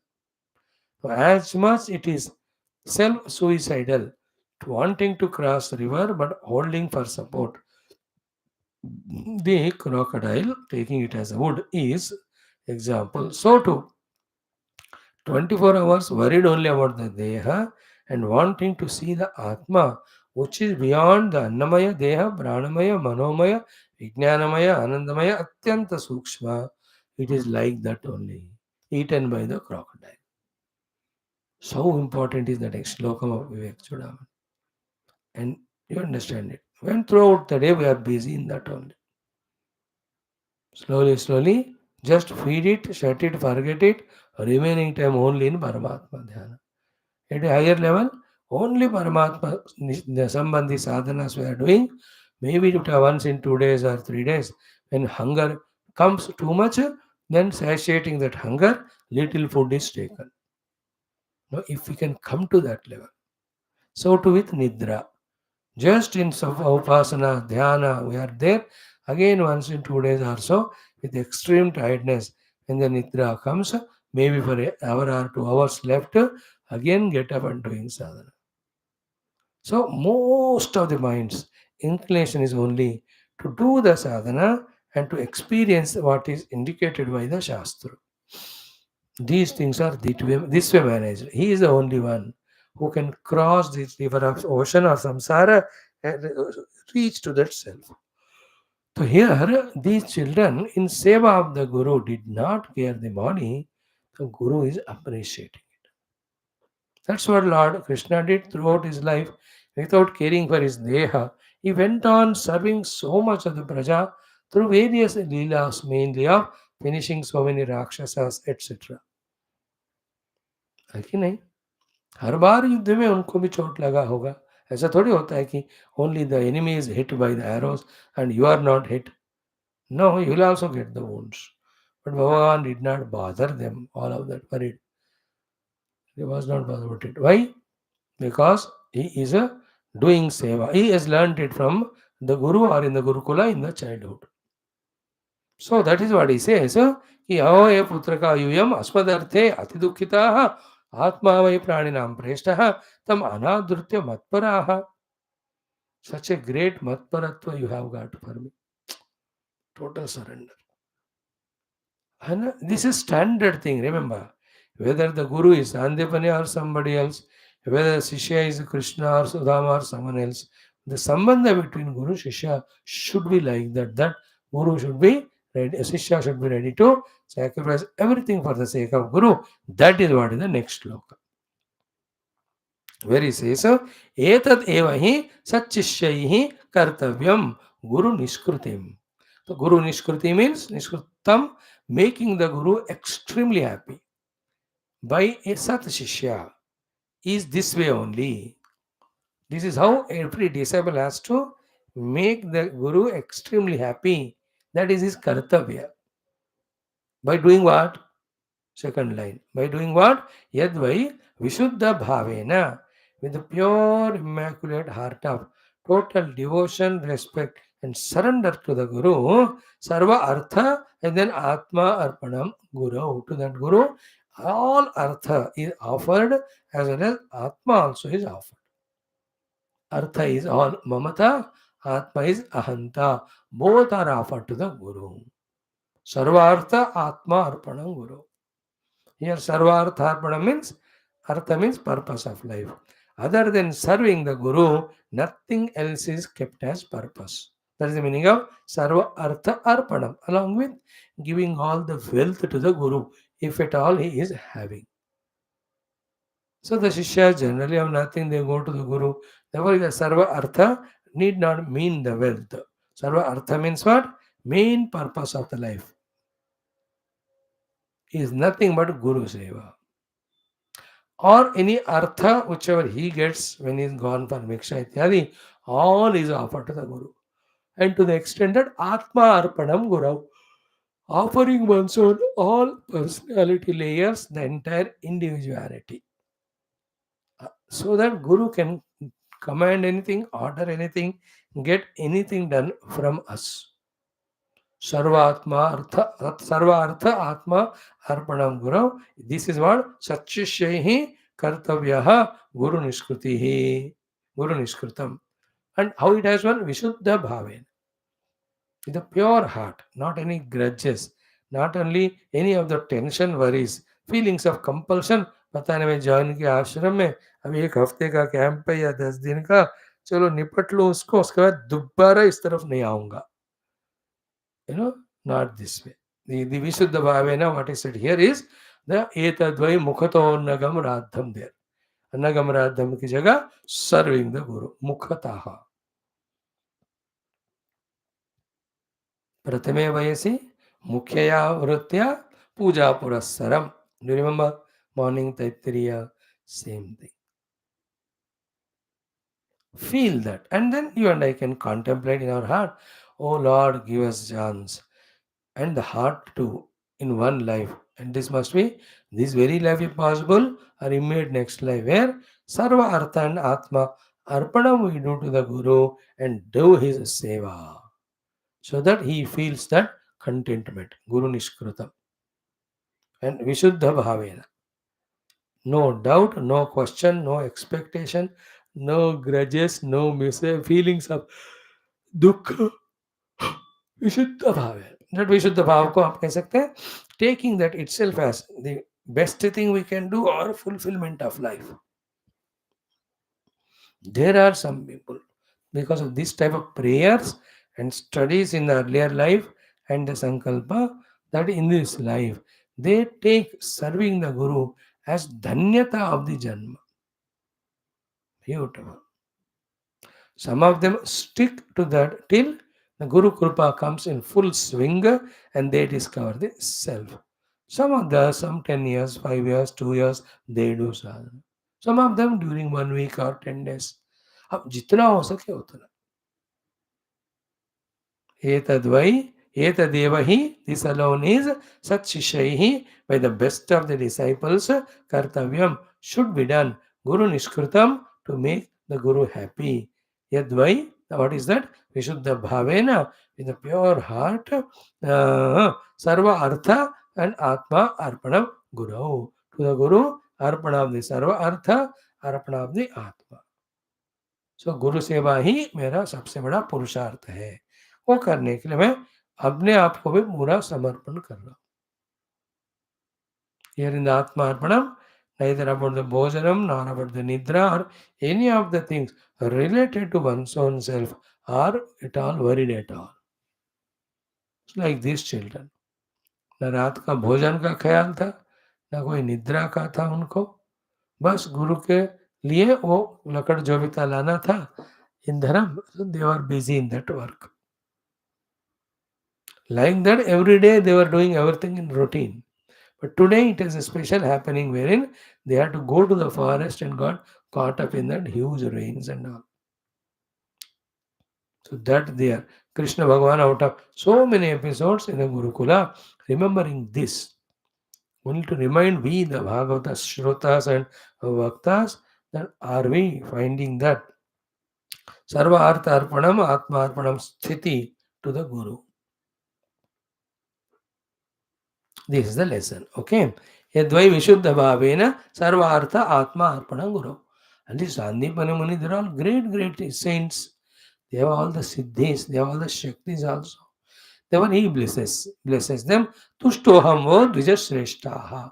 So as much it is self-suicidal, wanting to cross the river but holding for support. The crocodile, taking it as a wood, is example. So too, 24 hours worried only about the Deha and wanting to see the Atma, which is beyond the Annamaya, Deha, Pranamaya, Manomaya, Vijnanamaya, Anandamaya, Atyanta Sukshma. It is like that only, eaten by the crocodile. So important is that slokam of Vivek Chudamani. And you understand it. When throughout the day we are busy in that only. Slowly, slowly, just feed it, shut it, forget it, remaining time only in Paramatma Dhyana. At a higher level, only Paramatma Sambandhi sadhanas we are doing, maybe once in 2 days or 3 days. When hunger comes too much, then satiating that hunger, little food is taken. Now, if we can come to that level, so too with Nidra. Just in Upasana, Dhyana, we are there. Again, once in 2 days or so, with extreme tiredness, when the Nidra comes, maybe for an hour or 2 hours left, again get up and doing sadhana. So, most of the mind's inclination is only to do the sadhana and to experience what is indicated by the Shastra. These things are this way managed. He is the only one who can cross this river of ocean or samsara and reach to that self. So here, these children in seva of the Guru did not care the body. The Guru is appreciating it. That's what Lord Krishna did throughout his life without caring for his deha. He went on serving so much of the praja through various leelas, mainly of finishing so many rakshasas, etc. है कि नहीं? हर बार युद्ध में उनको भी चोट लगा होगा. ऐसा थोड़ी होता है कि only the enemy is hit by the arrows and you are not hit. No, you will also get the wounds. But Bhagavan did not bother them, all of that worried. He was not bothered about it. Why? Because he is doing seva. He has learnt it from the Guru or in the Gurukula in the childhood. So that is what he says. कि अहो ये पुत्र का यूयम अस्मदर्थे अति दुखिताः आत्मा वै प्राणिनां प्रेष्ठः तम अनादृत्य मत्पराः. Such a great matparatva you have got for me. Total surrender. And this is standard thing, remember. Whether the Guru is Andepani or somebody else, whether Shishya is Krishna or Sudhama or someone else, the sambandha between Guru and Shishya should be like that. That Guru should be ready, Shishya should be ready to sacrifice everything for the sake of Guru. That is what is the next sloka. Where he says, Etad evahi satchishyaihi kartavyam Guru Nishkrutim. So Guru Nishkruti means Nishkrutam, making the Guru extremely happy. By a Sat Shishya is this way only. This is how every disciple has to make the Guru extremely happy. That is his kartavya. By doing what? Second line. By doing what? Yadvai Vishuddha Bhavena. With the pure, immaculate heart of total devotion, respect, and surrender to the Guru, Sarva Artha, and then Atma Arpanam Guru. To that Guru, all Artha is offered as well as Atma also is offered. Artha is all Mamata, Atma is Ahanta. Both are offered to the Guru. Sarva Artha Atma Arpanam Guru. Here Sarvartha Arpana means Artha means purpose of life. Other than serving the Guru, nothing else is kept as purpose. That is the meaning of Sarva Artha Arpanam, along with giving all the wealth to the Guru, if at all he is having. So the Shishyas generally have nothing, they go to the Guru. Therefore, the Sarva Artha need not mean the wealth. Sarva Artha means what? Main purpose of the life is nothing but Guru Seva. Or any artha whichever he gets when he is gone for Miksha Ityadi, all is offered to the Guru. And to the extent that Atma Arpanam Guru, offering one's own all personality layers, the entire individuality. So that Guru can command anything, order anything, get anything done from us. Sarva Artha Atma Arpanam Guru. This is what Satchishyahi Kartavyaha Guru Niskrutihi. Guru Niskrutam. And how it has one? Vishuddha Bhaven. With a pure heart, not any grudges, not only any of the tension worries, feelings of compulsion, पता नहीं मैं join किया आश्रम में, अब 1 हफ्ते का camp है या 10 दिन का, चलो निपट लो उसको, उसके बाद दोबारा इस तरफ नहीं आऊंगा. You know, not this way. The Vishuddha Bhavena, what is said here is the Etadvai Mukhato Nagam Radham there. Nagam Radham ki jagah serving the Guru. Mukhataha. Pratame Vayasi Mukhyaya Vritya Puja Purassaram. Do you remember? Morning Taittiriya, same thing. Feel that. And then you and I can contemplate in our heart, oh Lord, give us chance. And the heart too in one life. And this must be this very life if possible or immediate next life where Sarva Artha and Atma Arpanam we do to the Guru and do his seva so that he feels that contentment. Guru Nishkrutam and Vishuddha Bhavena. No doubt, no question, no expectation, no grudges, no feelings of dukkha. विशुद्ध भाव है. That विशुद्ध भाव को आप कह सकते हैं taking that itself as the best thing we can do or fulfillment of life. There are some people, because of this type of prayers and studies in the earlier life and the sankalpa, that in this life they take serving the Guru as dhanyata of the janma. Beautiful. Some of them stick to that till the Guru Krupa comes in full swing and they discover the self. Some of them, some 10 years, 5 years, 2 years, they do sadhana. Some of them during 1 week or 10 days. अब जितना हो सके उतना. Etadvai, etadevahi, this alone is Sat Shishaihi, by the best of the disciples, Kartavyam should be done. Guru Nishkritam to make the Guru happy. Yadvai, what is that? Vishuddha Bhavena, with a pure heart, Sarva Artha and Atma Arpanam Guru. To the Guru, Arpana of the Sarva Artha, Arpana of the Atma. सो गुरु सेवा ही मेरा सबसे बड़ा पुरुषार्थ है. वो करने के लिए मैं अपने आप को भी पूरा समर्पण कर रहा हूँ. Here in the Atma Arpanam, neither about the bhojanam nor about the nidra or any of the things related to one's own self are at all worried at all. It's like these children. न रात का भोजन का ख्याल था, न कोई निद्रा का था उनको. बस गुरु के लिए वो लकड़ जोबिता लाना था in dharam, so they were busy in that work. Like that, every day they were doing everything in routine. But today it is a special happening wherein they had to go to the forest and got caught up in that huge rains and all. So that there, Krishna Bhagavan out of so many episodes in the Gurukula, remembering this, only to remind we, the Bhagavatas, Shrutas and Bhaktas, that are we finding that Sarva Artha Arpanam, Atma Arpanam Sthiti to the Guru. This is the lesson. Okay. Yadvai Vishuddha Bhavena Sarva Artha Atma Arpanam Guru. And this Sandipani Muni, they're all great saints. They have all the siddhis, they have all the shaktis also. Therefore he blesses them. Tushtoham vo dvijashreshtaha.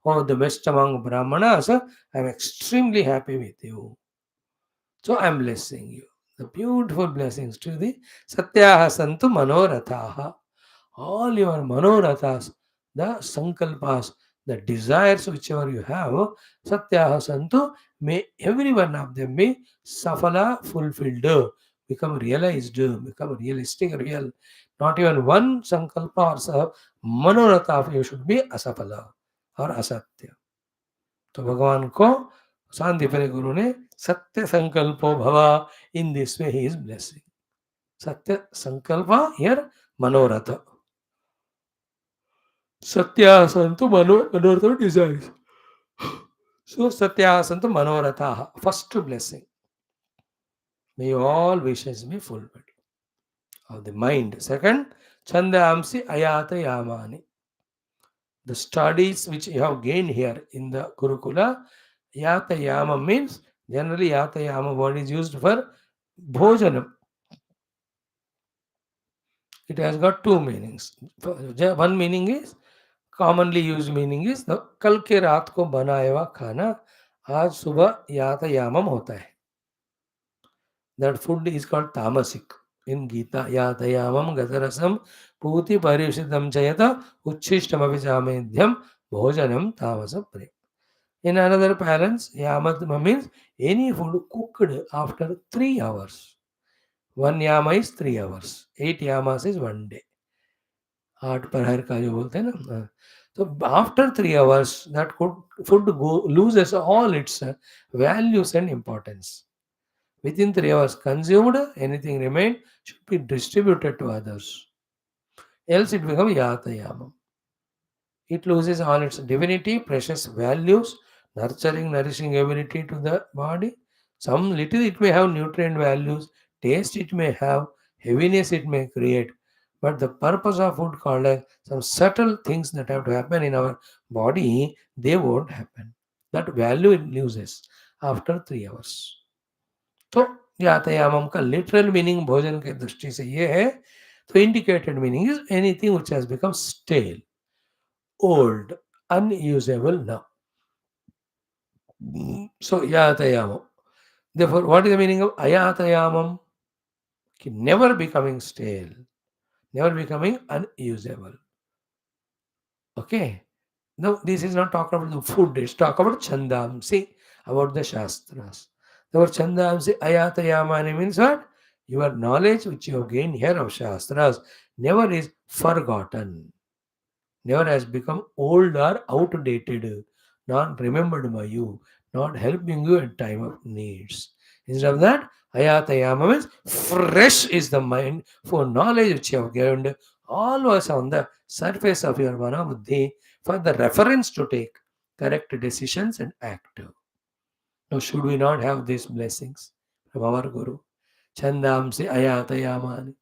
Oh, the best among Brahmanas, I am extremely happy with you. So I am blessing you. The beautiful blessings to the Satyaha Santu Manorathaha. All your Manorathas, the Sankalpas, the desires whichever you have, Satyaha Santu, may every one of them be Safala fulfilled, become realized, become realistic, real. Not even one Sankalpa or Manoratha of you should be Asafala or Asatya. तो भगवान को शांतिपनि गुरु ने सत्य संकल्पो भवा, in this way he is blessing. सत्य संकल्प here मनोरथ. सत्या संतु मनोरथ desires. So satya santu manoratha, first blessing. May all wishes be fulfilled of the mind. Second, chandamsi ayata yamani. The studies which you have gained here in the Gurukula, yata yama means, generally yata yama word is used for bhojanam. It has got two meanings. One meaning is commonly used meaning is the कल के रात को बनाया हुआ खाना आज सुबह यातयामम होता है. That food is called tamasic in Gita. Yatayamam gatarasam puti parishidam chayata uchishtam avijamedyam bhojanam tamasam pre. In another parents, yamatma means any food cooked after 3 hours. One yama is 3 hours. 8 yamas is 1 day. 8 प्रहर का जो बोलते हैं ना, तो after 3 hours that food loses all its values and importance. Within 3 hours consumed, anything remained should be distributed to others. Else it becomes yatayamam. It loses all its divinity, precious values, nurturing, nourishing ability to the body. Some little it may have nutrient values, taste it may have, heaviness it may create. But the purpose of food called as some subtle things that have to happen in our body, they won't happen. That value it loses after 3 hours. तो यातायामम का literal meaning भोजन के दृष्टि से ये है, तो indicated meaning is anything which has become stale, old, unusable now. So yatayamam. Therefore, what is the meaning of ayatayamam? Never becoming stale, never becoming unusable. Okay. Now, this is not talk about the food, it's talk about chandamsi, about the shastras. The word chandamsi, ayatayamani means what? Your knowledge which you have gained here of shastras never is forgotten, never has become old or outdated, not remembered by you, not helping you at time of needs. Instead of that, ayatayama means fresh is the mind for knowledge which you have gained always on the surface of your mana buddhi for the reference to take correct decisions and act. Now, should we not have these blessings from our Guru? Chandamsi ayatayamani.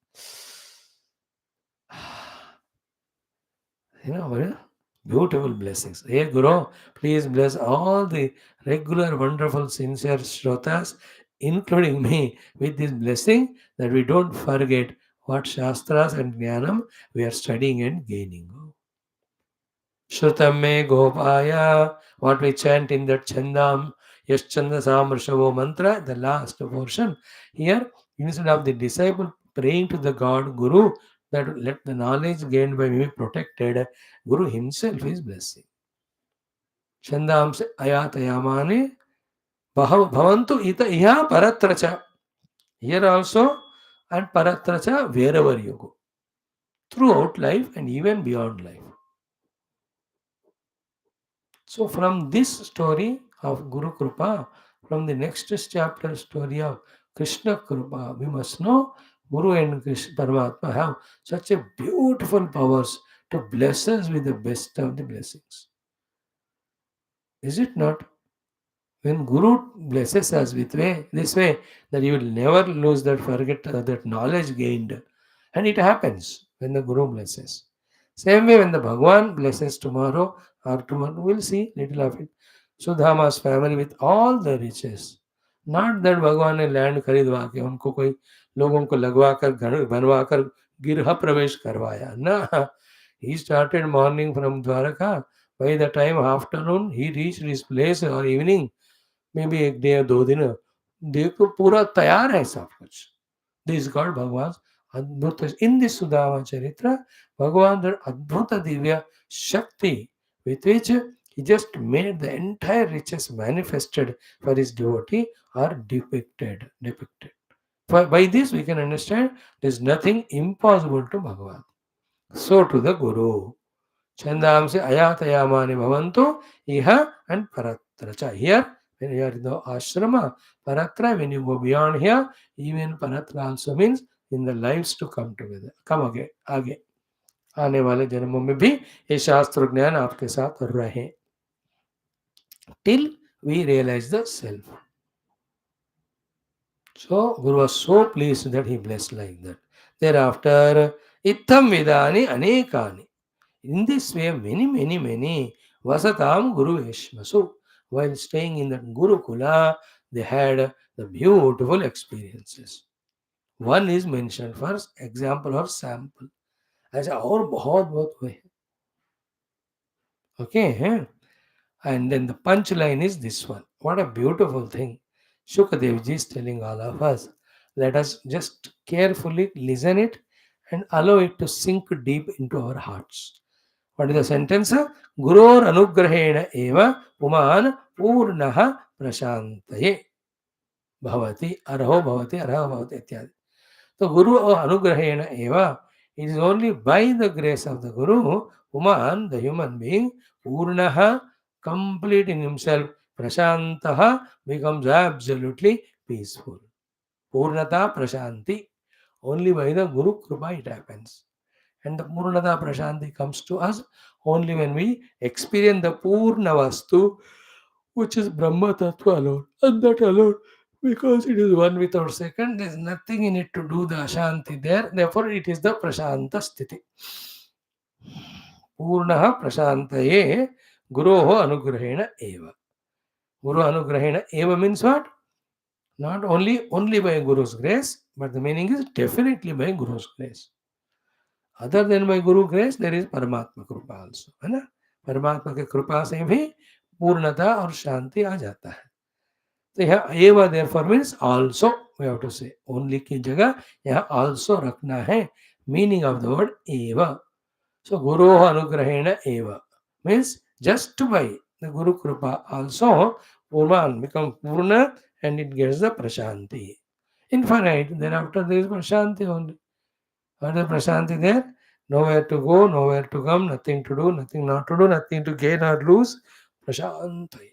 Beautiful blessings. Hey Guru, please bless all the regular, wonderful, sincere Shrotas, including me, with this blessing that we don't forget what Shastras and Jnanam we are studying and gaining. Shrutam me Gopaya, what we chant in that Chandam, Yaschanda Samrshavo mantra, the last portion. Here, instead of the disciple praying to the God Guru, that let the knowledge gained by me be protected, Guru himself is blessing. Chandam se ayatayamani bhavantu ita iha paratracha. Here also, and paratracha wherever you go. Throughout life and even beyond life. So, from this story of Guru Krupa, from the next chapter story of Krishna Krupa, we must know Guru and Krishna Paramatma have such a beautiful powers to bless us with the best of the blessings. Is it not? When Guru blesses us with this way, that you will never lose that, forget that knowledge gained. And it happens when the Guru blesses. Same way when the Bhagwan blesses tomorrow or tomorrow, we'll see little of it. Sudhama's family with all the riches. Not that भगवान ने land खरीदवा के उनको कोई लोगों को लगवा कर घर बनवा कर गिरह प्रवेश करवाया ना. He started morning from Dwaraka. By the time afternoon he reached his place or evening, may be एक डे या 2 दिन, देखो पूरा तैयार है सब कुछ. दिस गॉड भगवान अद्भुत इन दिस सुदामा चरित्र, भगवान अद्भुत दिव्य शक्ति with which he just made the entire riches manifested for his devotee are depicted. By this we can understand there is nothing impossible to Bhagavan. So to the Guru. Chandamsi ayatayamani bhavantu iha and paratracha. Here, when you are in the ashrama, paratra, when you go beyond here, even paratra also means in the lives to come together. Come again, आगे आने वाले जन्मों में भी ये शास्त्र ज्ञान आपके साथ रहे till we realize the self. So Guru was so pleased that he blessed like that. Thereafter, ittam vidani anekani. In this way, many Vasatam Guru Veshmasu. While staying in the Gurukula, they had the beautiful experiences. One is mentioned first, example or sample. ऐसा और बहुत बहुत हुए. Okay? And then the punchline is this one. What a beautiful thing. Shukadevji is telling all of us. Let us just carefully listen it and allow it to sink deep into our hearts. What is the sentence? Guror anugrahena eva puman purnaha prashantaye bhavati arho bhavati ityadi. So Guru Anugrahena Eva, it is only by the grace of the Guru, Uman, the human being, Purnaha, complete in himself, Prashantaha, becomes absolutely peaceful. Purnata Prashanti, only by the Guru Krupa it happens. And the Purnata Prashanti comes to us only when we experience the Purna Vastu, which is Brahma Tattva alone, and that alone, because it is one without second, there is nothing in it to do the Ashanti there, therefore it is the Prashanta Sthiti. Purnaha Prashantaye Guroho Anugrahena Eva. Guru Anugrahena Eva means what? Not only by Guru's grace, but the meaning is definitely by Guru's grace. Other than by Guru grace, there is Paramatma Krupa also. है ना? परमात्मा के कृपा से भी पूर्णता और शांति आ जाता है. तो यहाँ एवा therefore means also, we have to say. Only की जगह यहाँ also रखना है. Meaning of the word eva. So Guru Anugrahena eva means just by the Guru Kripa also Purman become Purna and it gets the Prashanti. Infinite. Then after there is Prashanti only. What is Prashanti there? Nowhere to go, nowhere to come, nothing to do, nothing not to do, nothing to gain or lose. Prashanti.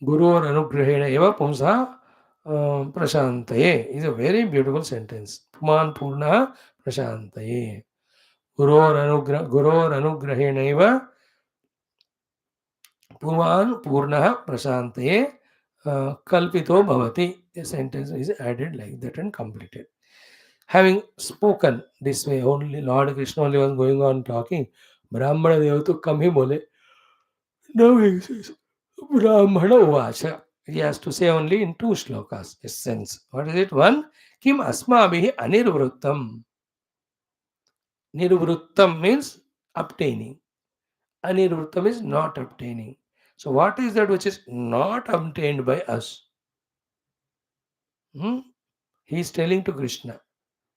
Guru or Anugrahena eva pumsa prashantaye is a very beautiful sentence. Puman purna prashantaye. Guru or Anugrahena eva puman purna prashantaye kalpito bhavati. A sentence is added like that and completed. Having spoken this way, only Lord Krishna only was going on talking. Brahmana Deva to come ही बोले. Now he says, Brahmana Uvacha. He has to say only in two shlokas, essence. What is it? One, Kim Asmabhihi Anirvruttam. Nirvruttam means obtaining. Anirvruttam is not obtaining. So, what is that which is not obtained by us? Hmm? He is telling to Krishna.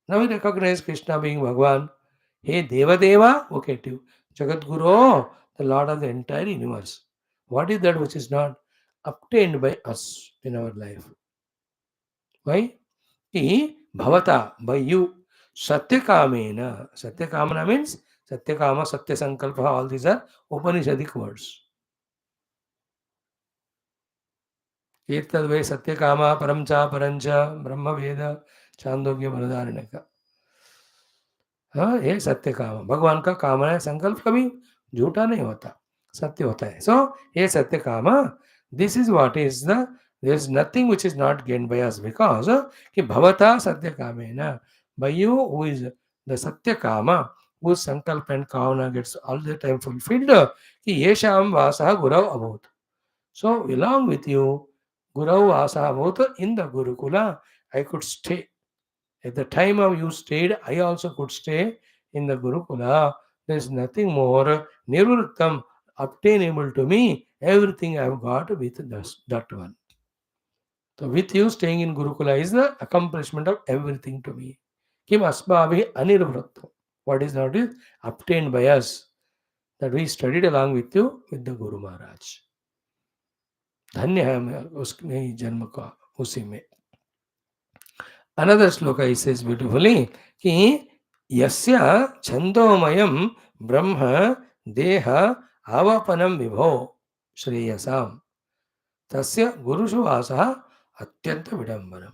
Now we recognize Krishna being Bhagwan. Hey Deva, vocative. Jagat Guru, the Lord of the entire universe. What is that which is not obtained by us in our life? Why? Ki bhavata, by you. Satyakamena. Satyakamana means Satyakama, Satya Sankalpa, all these are Upanishadic words. Kirtadvai Satyakama, Paramcha, Parancha, Brahma Veda, Chandogya Baladaranyaka. हाँ ये सत्य काम भगवान का कामना है संकल्प कभी झूठा नहीं होता सत्य होता है सो ये सत्य काम this is what is the there is nothing which is not gain by us because कि भवता सत्य कामेन by you who is the सत्य काम हु संकल्प एंड कामना gets all the time fulfilled कि येषाम वासः गुरौ अभूत सो along with you गुरौ वासः अभूत in the gurukul I could stay. At the time of you stayed, I also could stay in the Gurukula. There is nothing more nirvrittam obtainable to me. Everything I have got with that one. So with you staying in Gurukula is the accomplishment of everything to me. Kim asmavi anirvrittam. What is not is obtained by us that we studied along with you with the Guru Maharaj. धन्य है मैं उसमें ही जन्म का उसी में. Another sloka he says beautifully कि यस्य छंदोमयम ब्रह्म देह आवापनम विभो श्रेयसाम तस्य गुरुषु वासः अत्यंत विडंबनम.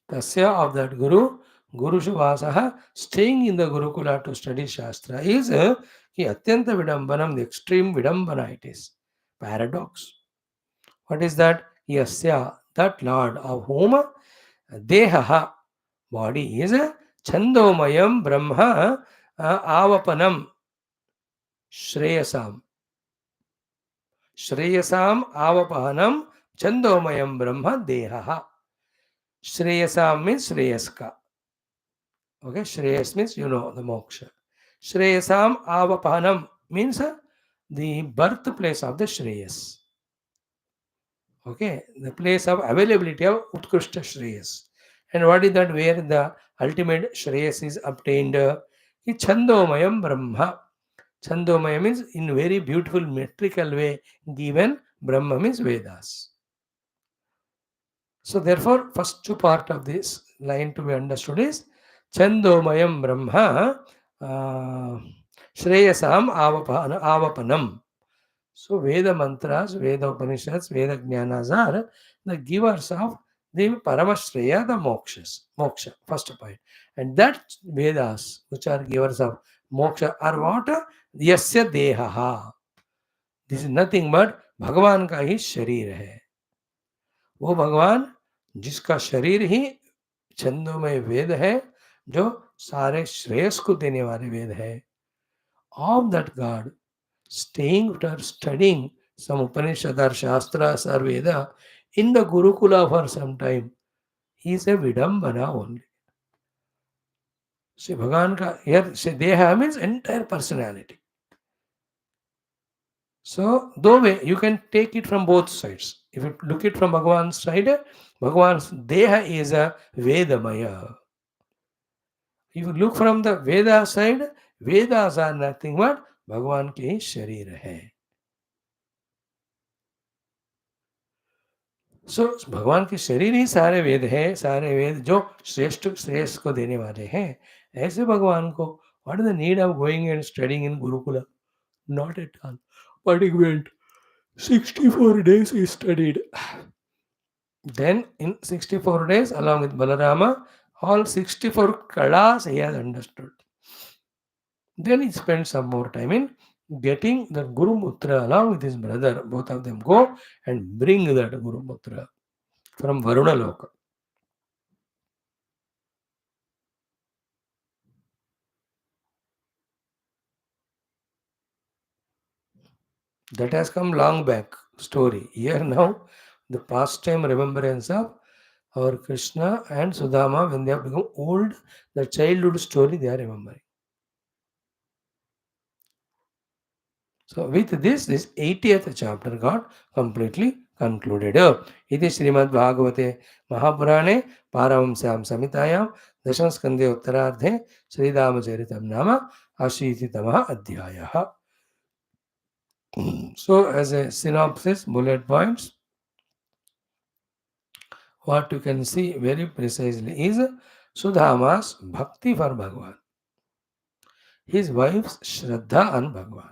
Tasya of that Gurushu Vasaha, staying in the Gurukula to study Shastra is ki Atyanta Vidambanam, the extreme Vidambana it is. Paradox. What is that? Yasya, that Lord of whom Dehaha, body is Chandomayam Brahma Avapanam Shreyasam. Shreyasam Avapanam Chandomayam Brahma Dehaha. Shreyasam means Shreyaska. Okay, Shreyas means you know the moksha. Shreyasam avapanam means the birthplace of the Shreyas. Okay, the place of availability of Utkrishta Shreyas. And what is that where the ultimate Shreyas is obtained? Chandomayam Brahma. Chandomaya means in very beautiful metrical way given. Brahma means Vedas. So therefore, first two part of this line to be understood is Chandomayam Brahma Shreyasam Avapanam. So Veda mantras, Veda Upanishads, Veda Jnanas are the givers of the Paramashreya, the moksha, first point. And that Vedas, which are givers of moksha, are what? Yasya Dehaha. This is nothing but भगवान का ही शरीर है. वो भगवान जिसका शरीर ही छंदोमय वेद है, जो सारे श्रेयस को देने वाले वेद है. Of that God, staying or studying some Upanishad or Shastras or Veda in the Gurukula for some time is a Vidambana only. See, Bhagavan ka here say Deha means entire personality. So, though way you can take it from both sides. If you look it from Bhagavan's side, Bhagavan's Deha is a Vedamaya. If you look from the Veda side, Vedas are nothing but Bhagavan के ही शरीर है. सो भगवान के शरीर ही सारे वेद है, सारे वेद जो श्रेष्ठ श्रेष्ठ को देने वाले हैं. ऐसे भगवान को what is the need of going and studying in gurukula? Not at all. But he went 64 days he studied. Then in 64 days along with Balarama, all 64 kalas he has understood. Then he spent some more time in getting the Guru Mutra along with his brother. Both of them go and bring that Guru Mutra from Varuna Loka. That has come long back story. Here now, the pastime remembrance of our Krishna and Sudhama when they have become old, the childhood story they are remembering. So with this 80th chapter got completely concluded. Iti Srimad Bhagavate Mahapurane Paramamsyam Samitayam Dasham Skandhe Uttarardhe Sridhama Charitam Nama Ashititamaha Adhyayah. So as a synopsis, bullet points, what you can see very precisely is Sudhama's bhakti for Bhagavan, his wife's Shraddha on Bhagavan,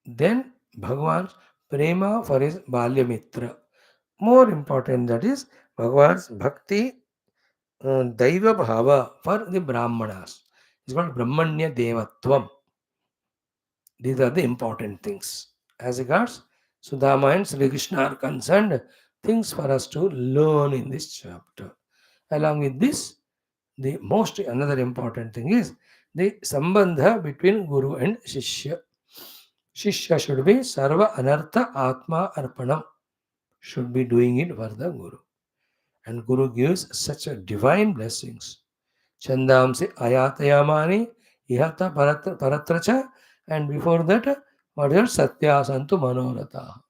then Bhagavan's prema for his Balya Mitra. More important, that is Bhagavan's bhakti Daiva Bhava for the Brahmanas. It's called Brahmanya Devatvam. These are the important things. As regards Sudhama and Sri Krishna are concerned, things for us to learn in this chapter. Along with this, the most another important thing is the sambandha between Guru and Shishya. Shishya should be Sarva Anartha Atma Arpanam, should be doing it for the Guru. And Guru gives such a divine blessings. Chandamsi Ayatayamani Ihata Paratracha, and before that, what is Satya Santu Manoratha.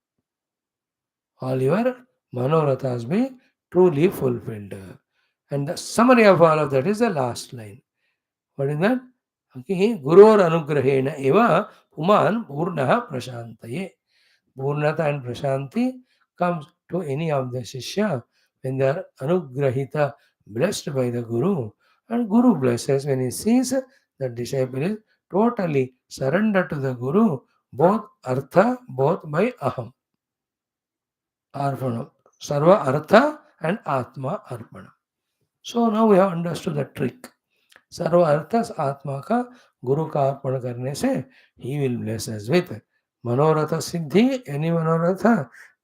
All your Manorathas be truly fulfilled. And the summary of all of that is the last line. What is that? Okay, Gurur Anugrahena eva Puman Purnaha Prashantaye. Purnata and Prashanti comes to any of the Shishya when they are Anugrahita, blessed by the Guru. And Guru blesses when he sees the disciple is totally surrendered to the Guru, both Artha, both by Aham. Arpanam. Sarva Artha and Atma Arpanam. So now we have understood the trick. सर्व अर्थस आत्मा का गुरु का अर्पण करने से ही विल ब्लेस अस विथ मनोरथ सिद्धि. एनी मनोरथ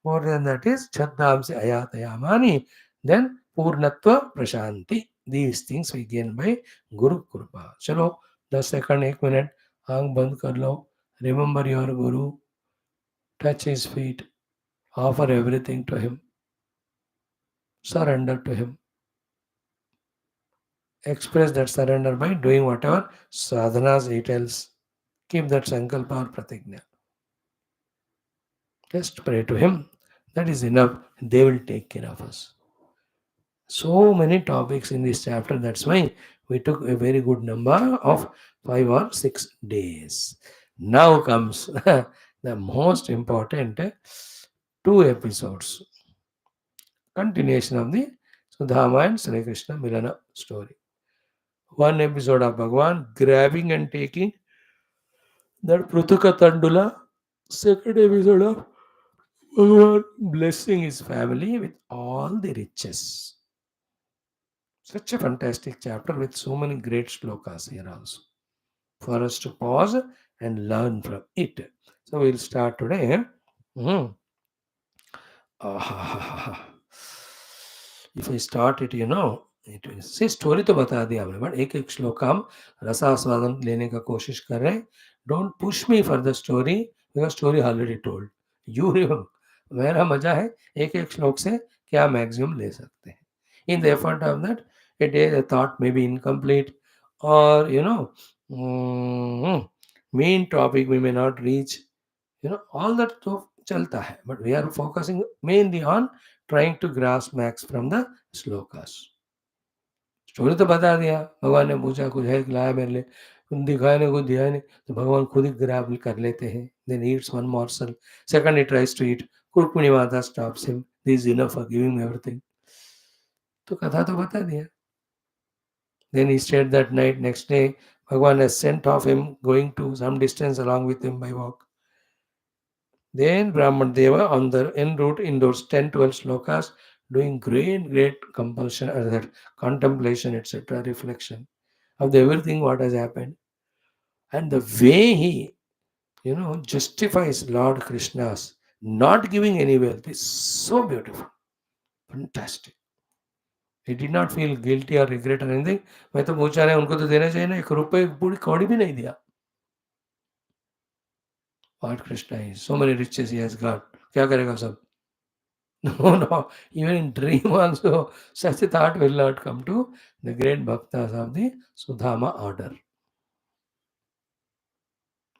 मोर देन दैट इज छद्दाम से अयातयामानि, देन पूर्णत्व प्रशांति. These things we gain by guru कृपा. चलो 10 सेकंड, 1 मिनट आंख बंद कर लो. Remember your guru, touch his feet, offer everything to him, surrender to him. express that surrender by doing whatever sadhanas he tells. Keep that sankalpa or pratigna. Just pray to him. That is enough. They will take care of us. So many topics in this chapter. That's why we took a very good number of 5 or 6 days. Now comes the most important two episodes. Continuation of the Sudhama and Sri Krishna Milana story. One episode of Bhagavan grabbing and taking that Prutuka Tandula. Second episode of Bhagavan blessing his family with all the riches. Such a fantastic chapter with so many great shlokas here also for us to pause and learn from it. So we'll start today. Mhm. आहा, if I start it, it will see story तो बता दी आपने but एक एक श्लोक हम रसास्वादन लेने का कोशिश कर रहे हैं. Don't push me for the story because story already told you. मेरा मजा है एक एक श्लोक से क्या मैक्सिमम ले सकते हैं. In the effort of that, a thought may be incomplete, or main topic we may not reach. All that stuff chalta hai, but we are focusing mainly on trying to grasp max from the slokas. Story तो बता दिया. भगवान ने पूछा कुछ है लाया मेरे लिए, कुछ दिखाया नहीं, कुछ दिया नहीं, तो भगवान खुद ही ग्रैब कर लेते हैं. Then eats one morsel. Second he tries to eat. कुरकुनी माता stops him. This is enough for giving everything. तो कथा तो बता दिया. Then he stayed that night. Next day, Bhagavan has sent off him going to some distance along with him by walk. Then Brahman Deva on the en route indoors 10-12 slokas, doing great compulsion, that contemplation, etc., reflection of everything what has happened. And the way he, justifies Lord Krishna's not giving any wealth is so beautiful. Fantastic. He did not feel guilty or regret or anything. मैं तो पूछा रहे उनको तो देना चाहिए ना, 1 रुपए पूरी कौड़ी भी नहीं दिया. What Krishna is, so many riches he has got. क्या करेगा सब? No, even in dream also, such a thought will not come to the great bhaktas of the Sudhama order.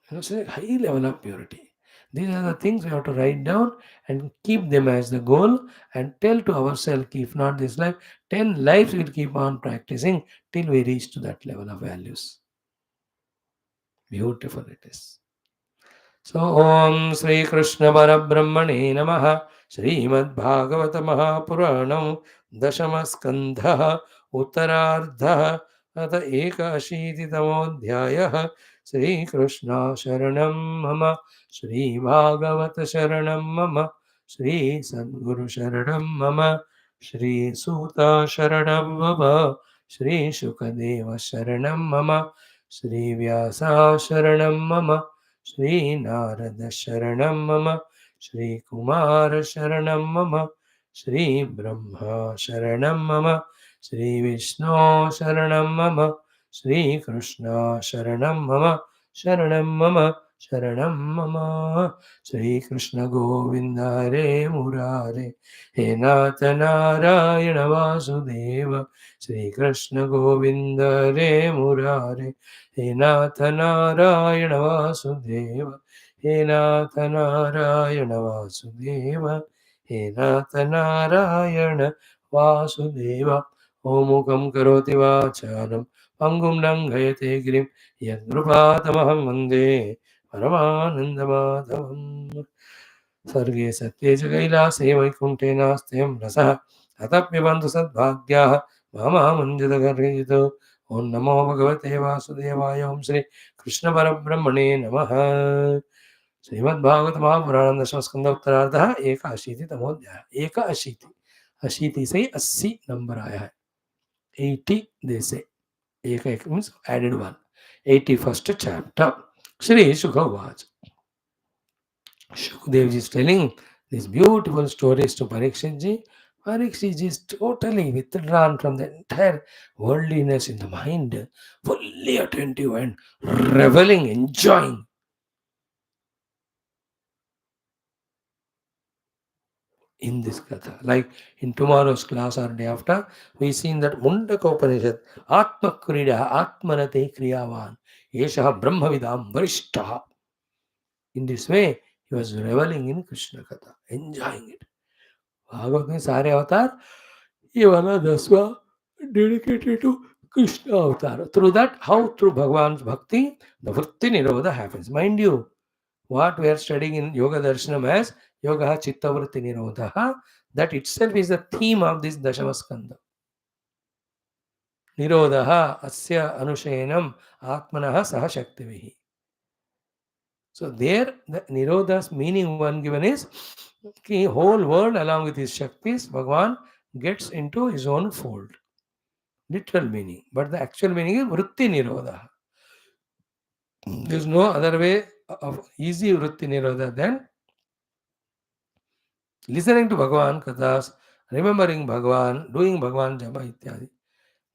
It's a high level of purity. These are the things we have to write down and keep them as the goal and tell to ourselves, if not this life, 10 lives we'll keep on practicing till we reach to that level of values. Beautiful it is. So, Om Sri Krishna Parabrahmane Namaha. Srimad-Bhagavata Mahapuranam Dashama Skandha Uttarardha Atha Ekashititamo Sri Krishna Sharanam Mama. Sri Bhagavata Sharanam Mama. Sri Sadguru Sharanam Mama. Sri Suta Sharanam Mama. Sri Shukadeva Sharanam Mama. Sri Vyasa Sharanam Mama. Sri Narada Sharanam Mama. Sri Kumar Sharanam Mama. Sri Brahma Sharanam Mama. Sri Vishnu Sharanam Mama. Sri Krishna Sharanam Mama. Sharanam Mama. Sharanam Mama. Sri Krishna Govinda Hare Murare. He Nata Narayana Vasudeva. Sri Krishna Govinda Hare Murare. He Natha Narayana Vasudeva. He Natha Narayana Vasudeva. He Natha Narayana Vasudeva. Omukam Karoti Vachanam Pangum Nangayate Grim Yadrupatamaham Vande Paramanandamadavam. Sarge Satye Jagailase Vaikunte Nastem Rasa Atapyabantu Sadbhagyaha Mama Manjadagarito. Om Namo Bhagavate Vasudevaya. Om Sri Krishna Parabrahmane Namaha. Srimad Bhagavata Mahapuranam Dashama Skandha Uttarardha Eka Ashiti Tamodhyaya. Eka Ashiti. Ashiti से 80 number आया है. 80 they say. एक means added one. 81st chapter. Shri Sukhavach. Shukdev ji is telling these beautiful stories to Parikshit ji. Parikshit ji is totally withdrawn from the entire worldliness in the mind, fully attentive and reveling, enjoying. in this katha. Like in tomorrow's class or day after, we see in that Mundaka Upanishad, Atma Krida, Atmanate Kriyavan, Yeshaha Brahmavidam Varishtaha. In this way, he was reveling in Krishna Katha, enjoying it. Bhagavat में सारे अवतार ये वाला 10वां dedicated to Krishna avatar. Through that, how through Bhagavan's bhakti, the vritti nirodha happens. Mind you, what we are studying in Yoga Darshanam as Yoga Chitta Vritti Nirodha, that itself is the theme of this Dashama Skandha. Nirodha Asya Anushayanam Atmanaha Saha Shaktivihi. So there, the Nirodha's meaning one given is the whole world along with his Shaktis, Bhagavan gets into his own fold. Literal meaning. But the actual meaning is Vritti Nirodha. There is no other way of easy Vritti Nirodha than listening to Bhagavan Kathas, remembering Bhagavan, doing Bhagavan Japa Ityadi.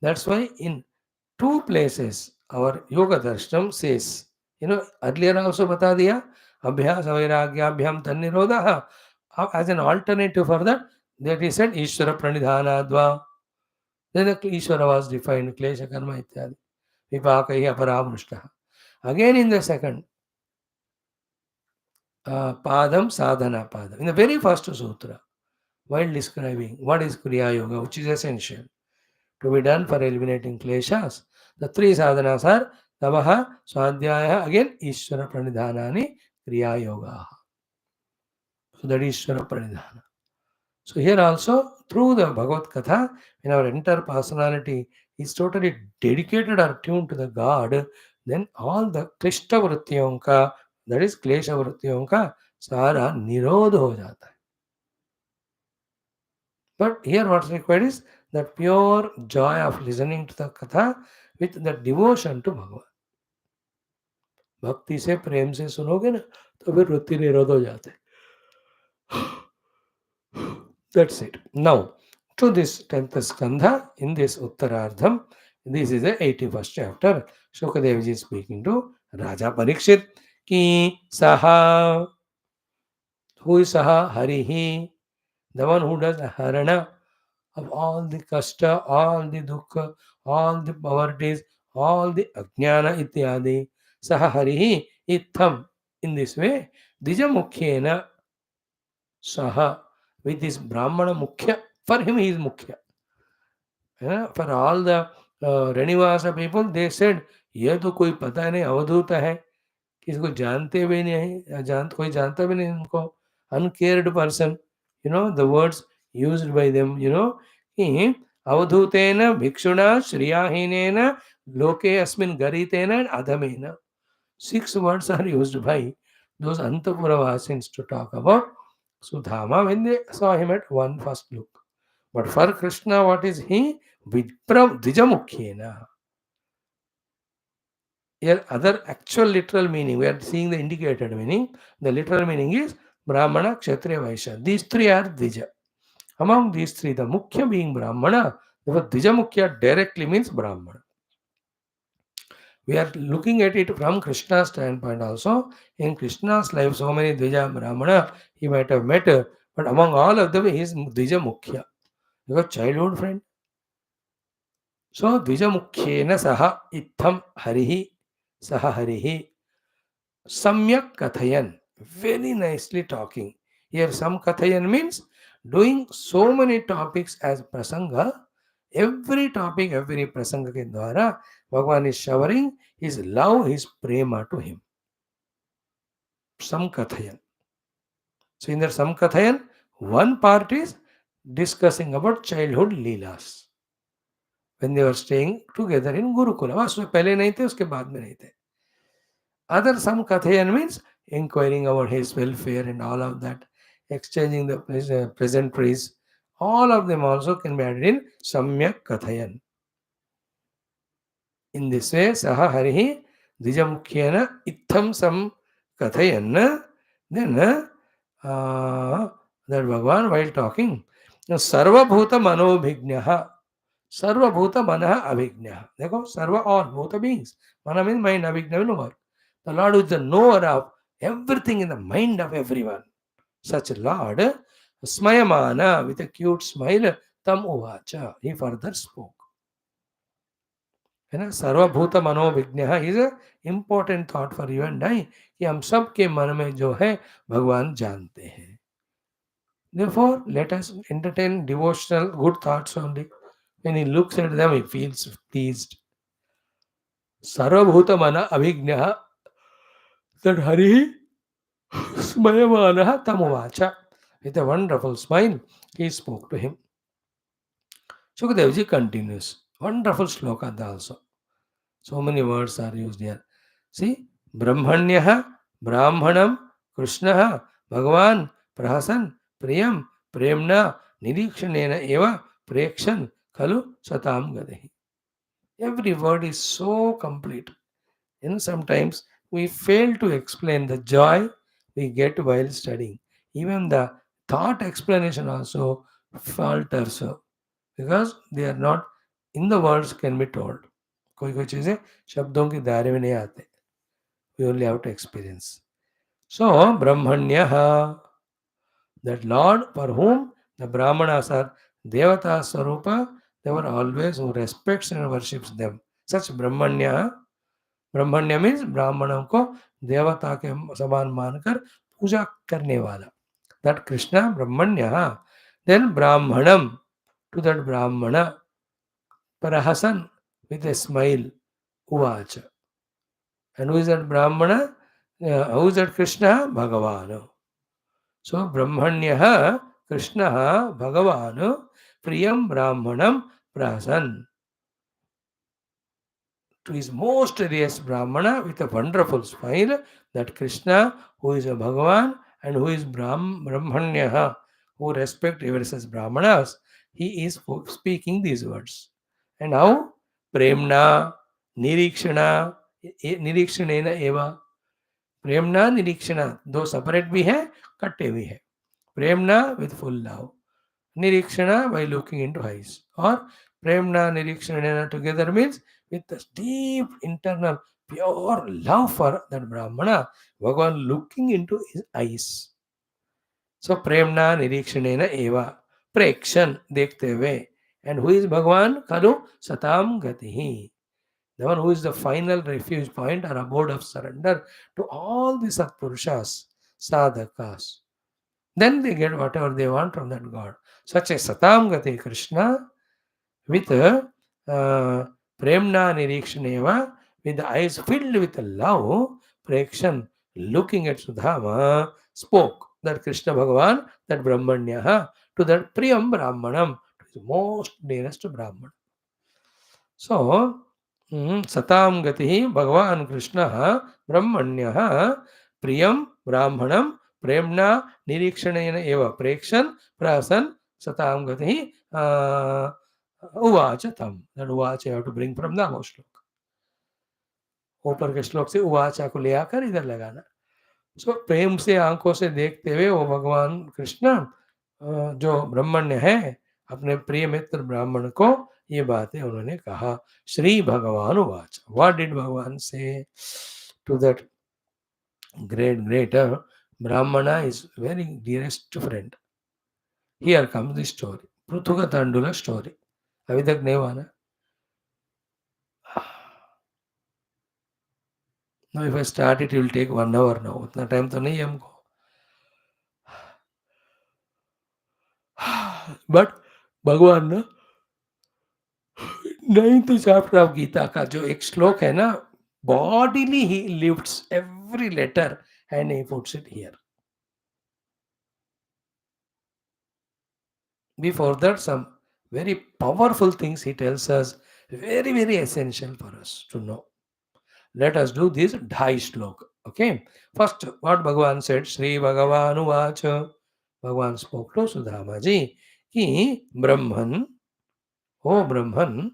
That's why in two places our Yoga Darshanam says, earlier also bata diya, Abhyasa Vairagyabhyam Tannirodha. As an alternative for that he said Ishvara Pranidhanadva. Then the Ishvara was defined, Klesha Karma Ityadi. Vipakaihi Aparamrushtaha. Again in the second, Padam Sadhana Padam. In the very first sutra, while describing what is Kriya Yoga, which is essential to be done for eliminating kleshas, the three sadhanas are Namaha, Swadhyaya, again Ishvara Pranidhanani, Kriya Yoga. So that is Ishvara Pranidhana. So here also, through the Bhagavad Katha, when our entire personality is totally dedicated or tuned to the God, then all the Krishna Vrittiyon ka, that is Klesha Vrittiyon ka, सारा निरोध हो जाता है. But here what's required is that pure joy of listening to the katha with the devotion to Bhagavan. भक्ति से प्रेम से सुनोगे ना तो फिर वृत्ति निरोध हो जाते. That's it. Now, to this 10th skandha, in this Uttarardham, this is the 81st chapter. Shukadev ji is speaking to Raja Parikshit ki Saha. Who is Saha? Harihi, the one who does Harana of all the kashta, all the dukkha, all the poverties, all the ajnana ityadi. Saha Harihi itham. In this way, Dijamukhyena Saha, with this Brahmana Mukhya, for him he is Mukhya. For all the Renivasa people, they said, ये तो कोई पता नहीं अवधूत है, किसको जानते भी नहीं, कोई जानता भी नहीं उनको, uncared person, the words used by them, कि अवधूतेन भिक्षुणा श्रियाहीनेन लोके अस्मिन् गरितेन and adhamena. 6 words are used by those Antapuravasins to talk about Sudhama when they saw him at one first look. But for Krishna, what is he? Vipram Dijamukhyena. Here, other actual literal meaning, we are seeing the indicated meaning. The literal meaning is Brahmana, Kshatriya, Vaishya. These three are Dija. Among these three, the Mukhya being Brahmana, therefore Dija Mukhya directly means Brahmana. We are looking at it from Krishna's standpoint also. In Krishna's life, so many Dvija Brahmana he might have met, but among all of them, he is Dvija Mukhya. Because childhood friend. So, Dvija Mukhyena Saha Itham Harihi Saha Harihi Samyak Kathayan. Very nicely talking. Here, some Kathayan means doing so many topics as prasanga. Every topic, every prasanga ke dwara, Bhagavan is showering his love, his prema to him. Samkathayan. So in that Samkathayan, one part is discussing about childhood leelas. When they were staying together in Gurukula. उसमें पहले नहीं थे, उसके बाद में नहीं थे. Other Samkathayan means inquiring about his welfare and all of that, exchanging the present praise. All of them also can be added in Samyak Kathayan. In this way, Saha Harihi Dijamukhyena Itham Sam Kathayan. Then that Bhagavan while talking, Sarvabhuta Manobhignaha, Sarvabhuta Manaha Abhignaha. Dekho, Sarva all, Bhuta beings. Mana means mind, Abhigna will know. The Lord is the knower of everything in the mind of everyone. Such Lord, Smayamana, with a cute smile, tam uvacha, he further spoke. है ना, सर्वभूत मनोविज्ञ is a important thought for you and I, कि हम सब के मन में जो है भगवान जानते हैं. Therefore, let us entertain devotional good thoughts only. When he looks at them, he feels pleased. Sarvabhuta mana abhignya, that Hari smayamana tamuvacha. With a wonderful smile, he spoke to him. Shukadevji continues. Wonderful sloka also. So many words are used here. See, Brahmanyah, Brahmanam, Krishna, Bhagavan, Prahasan, Priyam, Premna, Nirikshanena eva, Prekshan, Kalu, Satam Gadehi. Every word is so complete. Sometimes we fail to explain the joy we get while studying. Even the thought explanation also falters because they are not in the words can be told. कोई कोई चीज़ें शब्दों के दायरे में नहीं आते. We only have to experience. So, Brahmanya, that Lord for whom the Brahmanas are Devata Swarupa, they were always who respects and worships them. Such Brahmanya, Brahmanya means ब्राह्मणों को देवता के समान मानकर पूजा करने वाला. That Krishna Brahmanya, then Brahmanam, to that Brahmana, Parahasan, with a smile, Uvacha. And who is that Brahmana? Who is that Krishna? Bhagavan. So Brahmanya, Krishna, Bhagavan, Priyam Brahmanam Prasan. To his most dearest Brahmana with a wonderful smile, that Krishna, who is a Bhagavan and who is Brahmanya, who respect every Brahmanas, he is speaking these words. And how? Premna, Nirikshana, Nirikshanena eva. प्रेमना निरीक्षणा, दो separate भी है, कट्टे भी है. प्रेमना with full love, निरीक्षणा by looking into eyes, or premna nirikshana together means with the deep internal pure love for that brahmana, Bhagavan looking into his eyes. So premna nirikshana eva, prekshan, dekhte hue. And who is Bhagavan? Kalu satam gatihi, the one who is the final refuge point or abode of surrender to all the Satpurushas, sadhakas. Then they get whatever they want from that God. Such a Satam Gati Krishna with Premna Nirikshaneva, with the eyes filled with love, Prekshan, looking at Sudhama, spoke that Krishna Bhagavan, that Brahmanya, to that Priyam Brahmanam, to his most dearest Brahman. So, Satam Gati Bhagavan Krishna Brahmanya Priyam Brahmanam Premna Nirikshanena eva Prekshan Prasan Satam Gati Uvacha Tam. That Uvacha you have to bring from the श्लोक. ऊपर के श्लोक से उवाचा को ले आकर इधर लगाना. सो प्रेम से आंखों से देखते हुए वो भगवान कृष्ण जो ब्रह्मण्य है, अपने प्रिय मित्र ब्राह्मण को ये बातें उन्होंने कहा. श्री भगवान उवाच. What did Bhagwan say to that greater brahmana, is very dearest friend? Here comes the story, पृथुक तांडुला story. अभी तक नहीं हुआ ना? Now if I start it will take 1 hour now. उतना टाइम तो नहीं है हमको. बट भगवान ना 9th chapter of गीता का जो एक श्लोक है ना, bodily he lifts every letter and he puts it here. Before that, some very powerful things he tells us, very, very essential for us to know. Let us do this dhai shlok. Okay. First, what Bhagavan said, Shri Bhagavan Uvacha. Bhagavan spoke to Sudhama ji, ki Brahman, oh Brahman,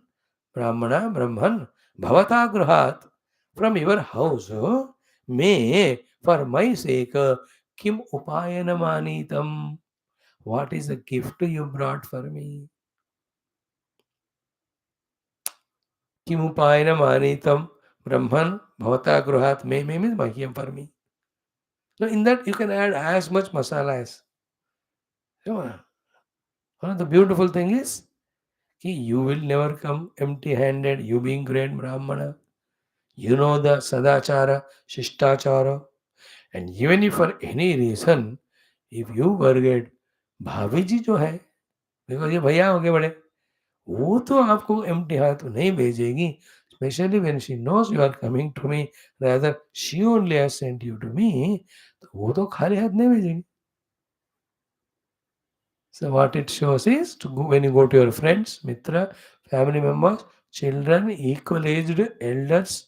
Brahmana, Brahman, Bhavata Gruhat, from your house, may, for my sake, Kim Upayana Manitam. What is the gift you brought for me? Kim Upayana Manitam, Brahman, Bhavata Gruhat, may means Mahyam for me. So in that you can add as much masala as. You know, one of the beautiful thing is you will never come empty handed, you being great Brahmana. You know the Sadachara, Shishtachara. And even if for any reason, if you forget, भाभी जी जो है, because ये भैया हो गए बड़े, वो तो आपको एम्प्टी हाथ नहीं भेजेगी. Specially when she knows you are coming to me, rather she only has sent you to me, तो वो तो खाली हाथ नहीं भेजेगी. So what it shows is to go, when you go to your friends, mitra, family members, children, equal aged elders,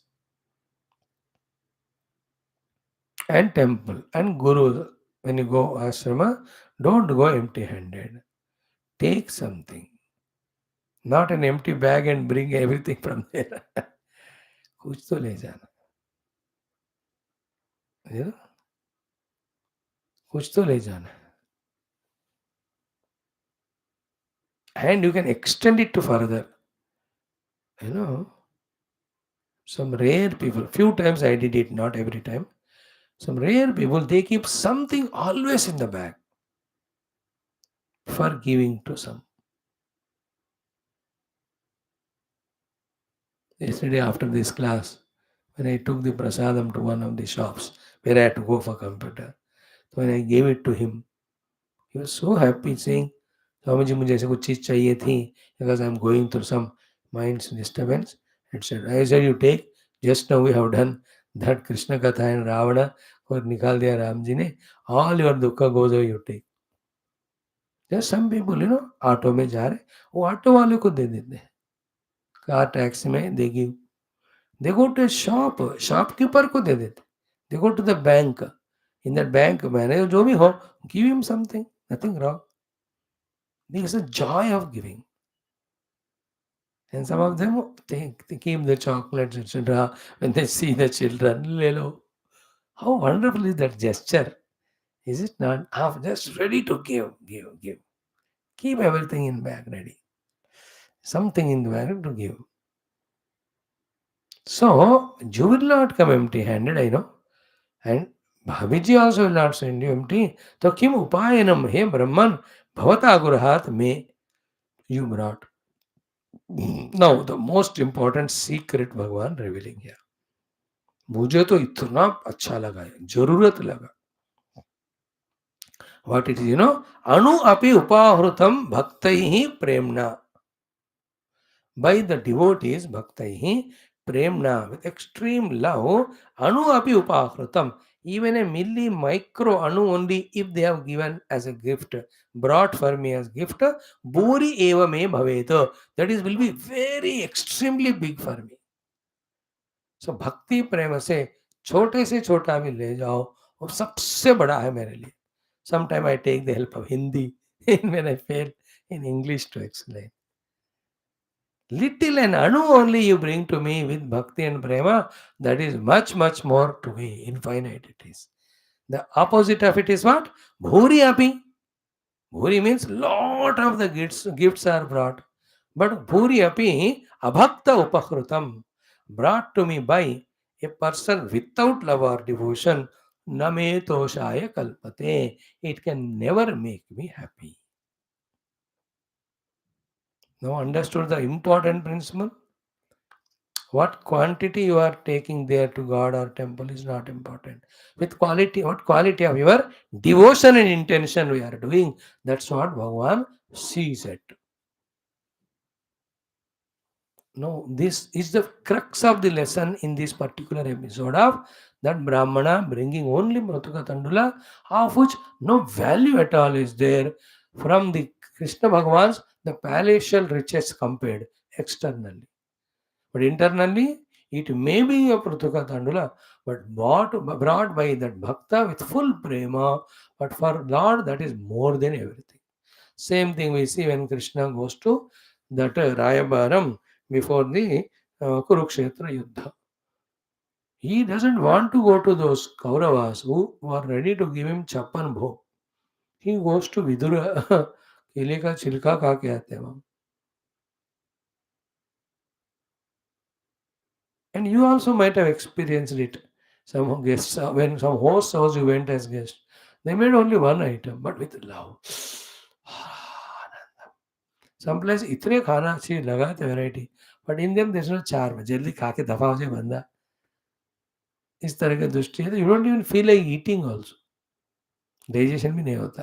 and temple and guru. When you go ashrama, don't go empty-handed. Take something, not an empty bag and bring everything from there. कुछ तो ले जाना, you know, कुछ तो ले जाना. And you can extend it to further. You know, some rare people. Few times I did it, not every time. Some rare people, they keep something always in the bag for giving to some. Yesterday after this class, when I took the prasadam to one of the shops where I had to go for computer, so when I gave it to him, he was so happy saying, Swami ji मुझे ऐसे कुछ चीज़ चाहिए थी because I am going through some mind's disturbance, etc. I said, you take, just now we have done that Krishna Katha and Ravana और निकाल दिया राम जी ने, all your दुखा goes away, you take. Just some people, you know, auto में जा रहे, वो auto वाले को दे देते हैं, कार टैक्सी में they give. They go to a shop, shopkeeper को दे देते. They go to the bank. In that bank manager जो भी हो, give him something. Nothing wrong. There's a joy of giving. And some of them they keep the chocolates, etc. When they see the children, ले लो. How wonderful is that gesture? Is it not? I'm just ready to give, give, give. Keep everything in bag ready. Something in the bag to give. So you will not come empty-handed, I know. And Bhaviji also will not send you empty. So kim upayanam he Brahman bhavata gurahat me you brought. Now the most important secret Bhagwan revealing here. मुझे तो इतना अच्छा लगा है, जरूरत लगा. What it is, you know, anu api upahrutam bhaktaihi premna. By the devotees bhaktaihi premna, with extreme love, anu api upahrutam, even a milli micro anu only, if they have given as a gift, brought for me as gift, buri eva me bhavet, that is will be very extremely big for me. So भक्ति प्रेम से छोटा भी ले जाओ, वो सबसे बड़ा है मेरे लिए. Sometime I take the help of Hindi when I fail in English to explain. Little and anu only you bring to me with bhakti and prema, that is much, much more to me. Infinite it is. The opposite of it is what? Bhuri api. Bhuri means lot of the gifts are brought. But bhuri api abhakta upakrutam, brought to me by a person without love or devotion, name toshaya kalpate. It can never make me happy. Now understood the important principle? What quantity you are taking there to God or temple is not important. With quality, what quality of your devotion and intention we are doing, that's what Bhagavan sees it. No, this is the crux of the lesson in this particular episode of that Brahmana bringing only Mratuka Tandula, of which no value at all is there from the Krishna Bhagavan's the palatial riches compared externally. But internally, it may be a Pratuka Tandula, but brought by that Bhakta with full prema, but for Lord that is more than everything. Same thing we see when Krishna goes to that Rayabaram before the Kurukshetra Yuddha. He doesn't want to go to those Kauravas who are ready to give him Chappan Bhog. He goes to Vidura, केले का छिलका खा के आते हैं वहाँ. And you also might have experienced it. Some guests, when some host house you went as guest, they made only one item, but with love. Some place इतने खाना अच्छी लगाते variety, but in them there is no charm, जल्दी खा के दफा हो जाए बंदा, इस तरह की दृष्टि है तो you don't even feel like eating also, digestion भी नहीं होता.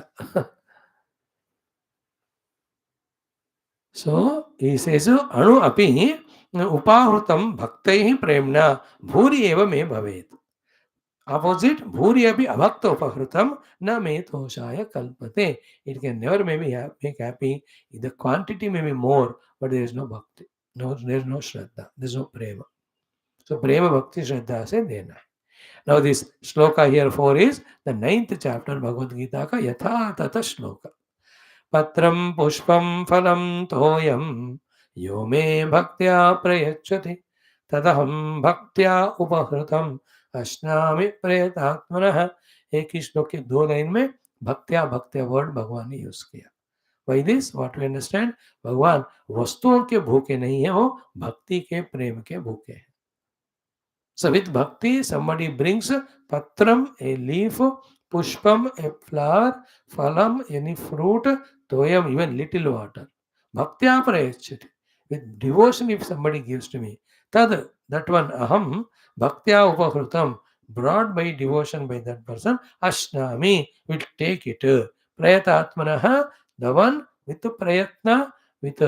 सो ही सेज अणु अपि उपाहृतं भक्तैः प्रेम्णा भूरि एव मे भवेत्. Opposite, bhuri api abhakta upahrutam na me toshaya kalpate. It can never make happy. The quantity may be more, but there is no bhakti. No, there is no shraddha. There is no prema. So prema bhakti shraddha se dena. Now this shloka here 4 is the 9th chapter Bhagavad Gita ka yatha tata shloka. Patram pushpam phalam toyam yo me bhaktya prayachati तदहम भक्त्या उपहृतम अश्नामि प्रयतात्मनः. एक ही श्लोक के 2 line में भक्त्या भक्त्या word भगवान ने use किया. By this what we understand, Bhagwan वस्तुओं के भूखे नहीं है, वो भक्ति के प्रेम के भूखे हैं. So with bhakti, somebody brings patram, a leaf, pushpam, a flower, phalam, any fruit, toyam, even little water. Bhaktya prayachati. With devotion, if somebody gives to me, tad, that one, aham, bhaktya upahrutam, brought by devotion by that person, ashnami, will take it. Prayatatmanaha, the one with prayatna, with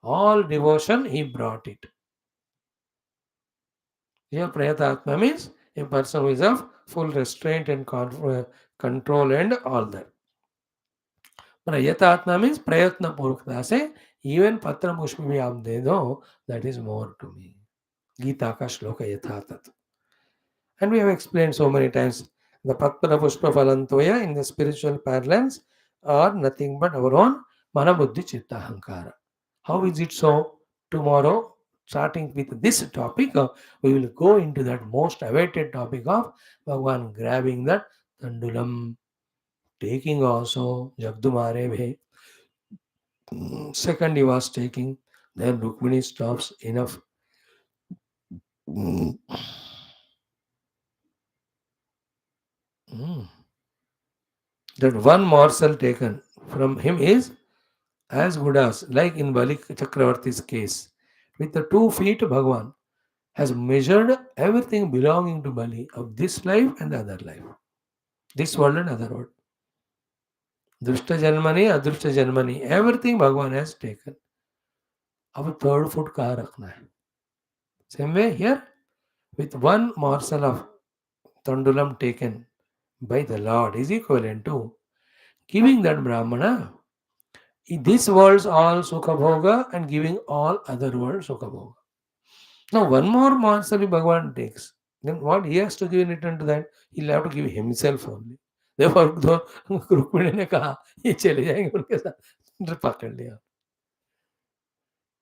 all devotion, he brought it. Here, Prayatatma means a person who is of full restraint and control and all that. Prayatatma means Prayatna Purukta se, even Patra Pushpa bhi aap de do, that is more to me. Gita ka shloka yathatat. And we have explained so many times the Patra Pushpa Phalantoya in the spiritual parlance are nothing but our own Mana Buddhi Chitta Hankara. How is it so? Tomorrow, starting with this topic, we will go into that most awaited topic of Bhagwan grabbing that Tandulam, taking also Jagdumare Bhe. Second, he was taking, then Rukmini stops enough. Mm. That one morsel taken from him is as good as, like in Bali Chakravarti's case, with the 2 feet, Bhagwan has measured everything belonging to Bali of this life and the other life, this world and other world. Drishta Janmani, Adrishta Janmani, everything Bhagwan has taken. Our 3rd foot kaha rakhna hai. Same way here, with one morsel of Tandulam taken by the Lord is equivalent to giving that Brahmana in this world's all Sukha Bhoga and giving all other worlds Sukha Bhoga. Now, one more morsel Bhagwan takes. Then what he has to give in return to that? He'll have to give himself only. Therefore, Rukmini ने कहा ये चले जाएंगे उनके साथ, पकड़ लिया.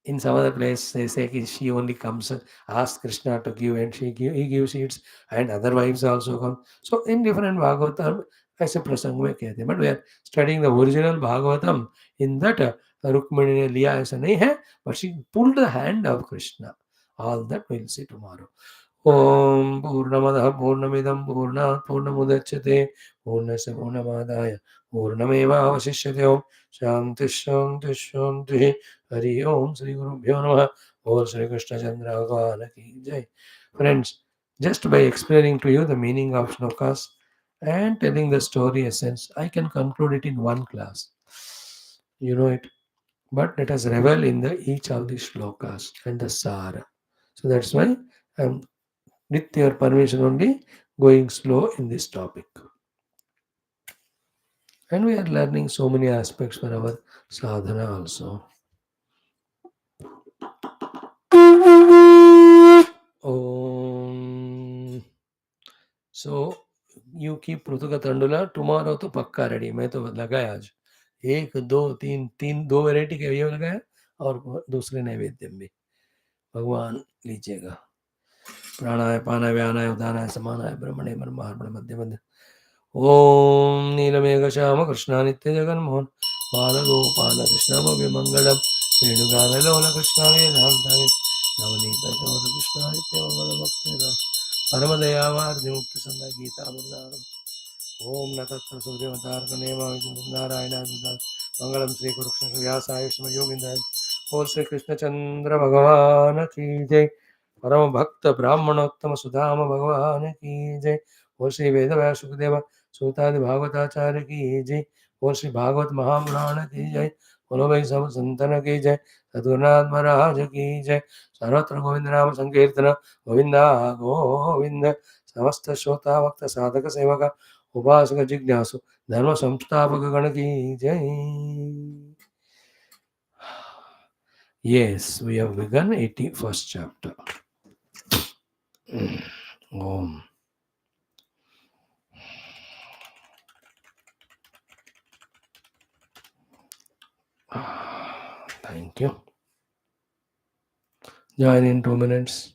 In some other place, they say she only comes and asks Krishna to give, and he gives it, and other wives also come. So in different Bhagavatam, ऐसे प्रसंग में कहते हैं. But we are studying the original Bhagavatam. In that, Rukmini ने लिया ऐसा नहीं है, but she pulled the hand of Krishna. All that we'll see tomorrow. Om Purnamadaha Purnamidam Purnat Purnamudachyate Purnasya Purnamadaya Purnameva Avashishyate. Om Shanti Shanti Shanti. Hari Om Sri Gurubhyo Namaha. Om Sri Krishna Chandra Bhagwan Ki Jai. Friends, just by explaining to you the meaning of shlokas and telling the story essence, I can conclude it in one class. You know it. But let us revel in the each of the shlokas and the sara. So that's why I'm, with your permission only, going slow in this topic. And we are learning so many aspects for our sadhana also. Om. So you keep Prutuka Tandula. Tomorrow तो पक्का ready. मैं तो लगाया आज 1 2 3 3 2 variety के ये लगाया और दूसरे नैवेद्य भी भगवान लीजिएगा. प्राणाय पानाय व्यानाय उदानाय समानाय ब्रह्मणे ब्रह्मार्पण मध्य मध्य. ओम नीलमेघ श्याम कृष्णा नित्य जगन्मोहन बालगोपाल कृष्ण भव्य मंगलम वेणुगानलोल कृष्णा वेदांताय नवनीत गौर कृष्णा नित्य मंगल भक्त परमदयावार्धि मुक्त संग गीता मुद्रार. ओम न तत्र सूर्यवतारकनेम नारायण मंगलम श्री कृष्ण व्यासाय विष्णु योगिंद्राय बोल श्री कृष्ण चंद्र भगवान की जय। परम भक्त ब्राह्मणोत्तम सुधाम भगवान की जय। बोल श्री वेद व्यास सुखदेव सूतादि भागवताचार्य की जय। बोल श्री भागवत महापुराण की जय। बोलो भाई सब संतन की जय। सद्गुरुनाथ महाराज की जय। सर्वत्र गोविंद नाम संकीर्तन गोविंदा गोविंद। समस्त श्रोता भक्त साधक सेवक उपासक जिज्ञासु धर्म संस्थापक गण की जय। Yes, we have begun 81st chapter. Om. Thank you. Join in 2 minutes.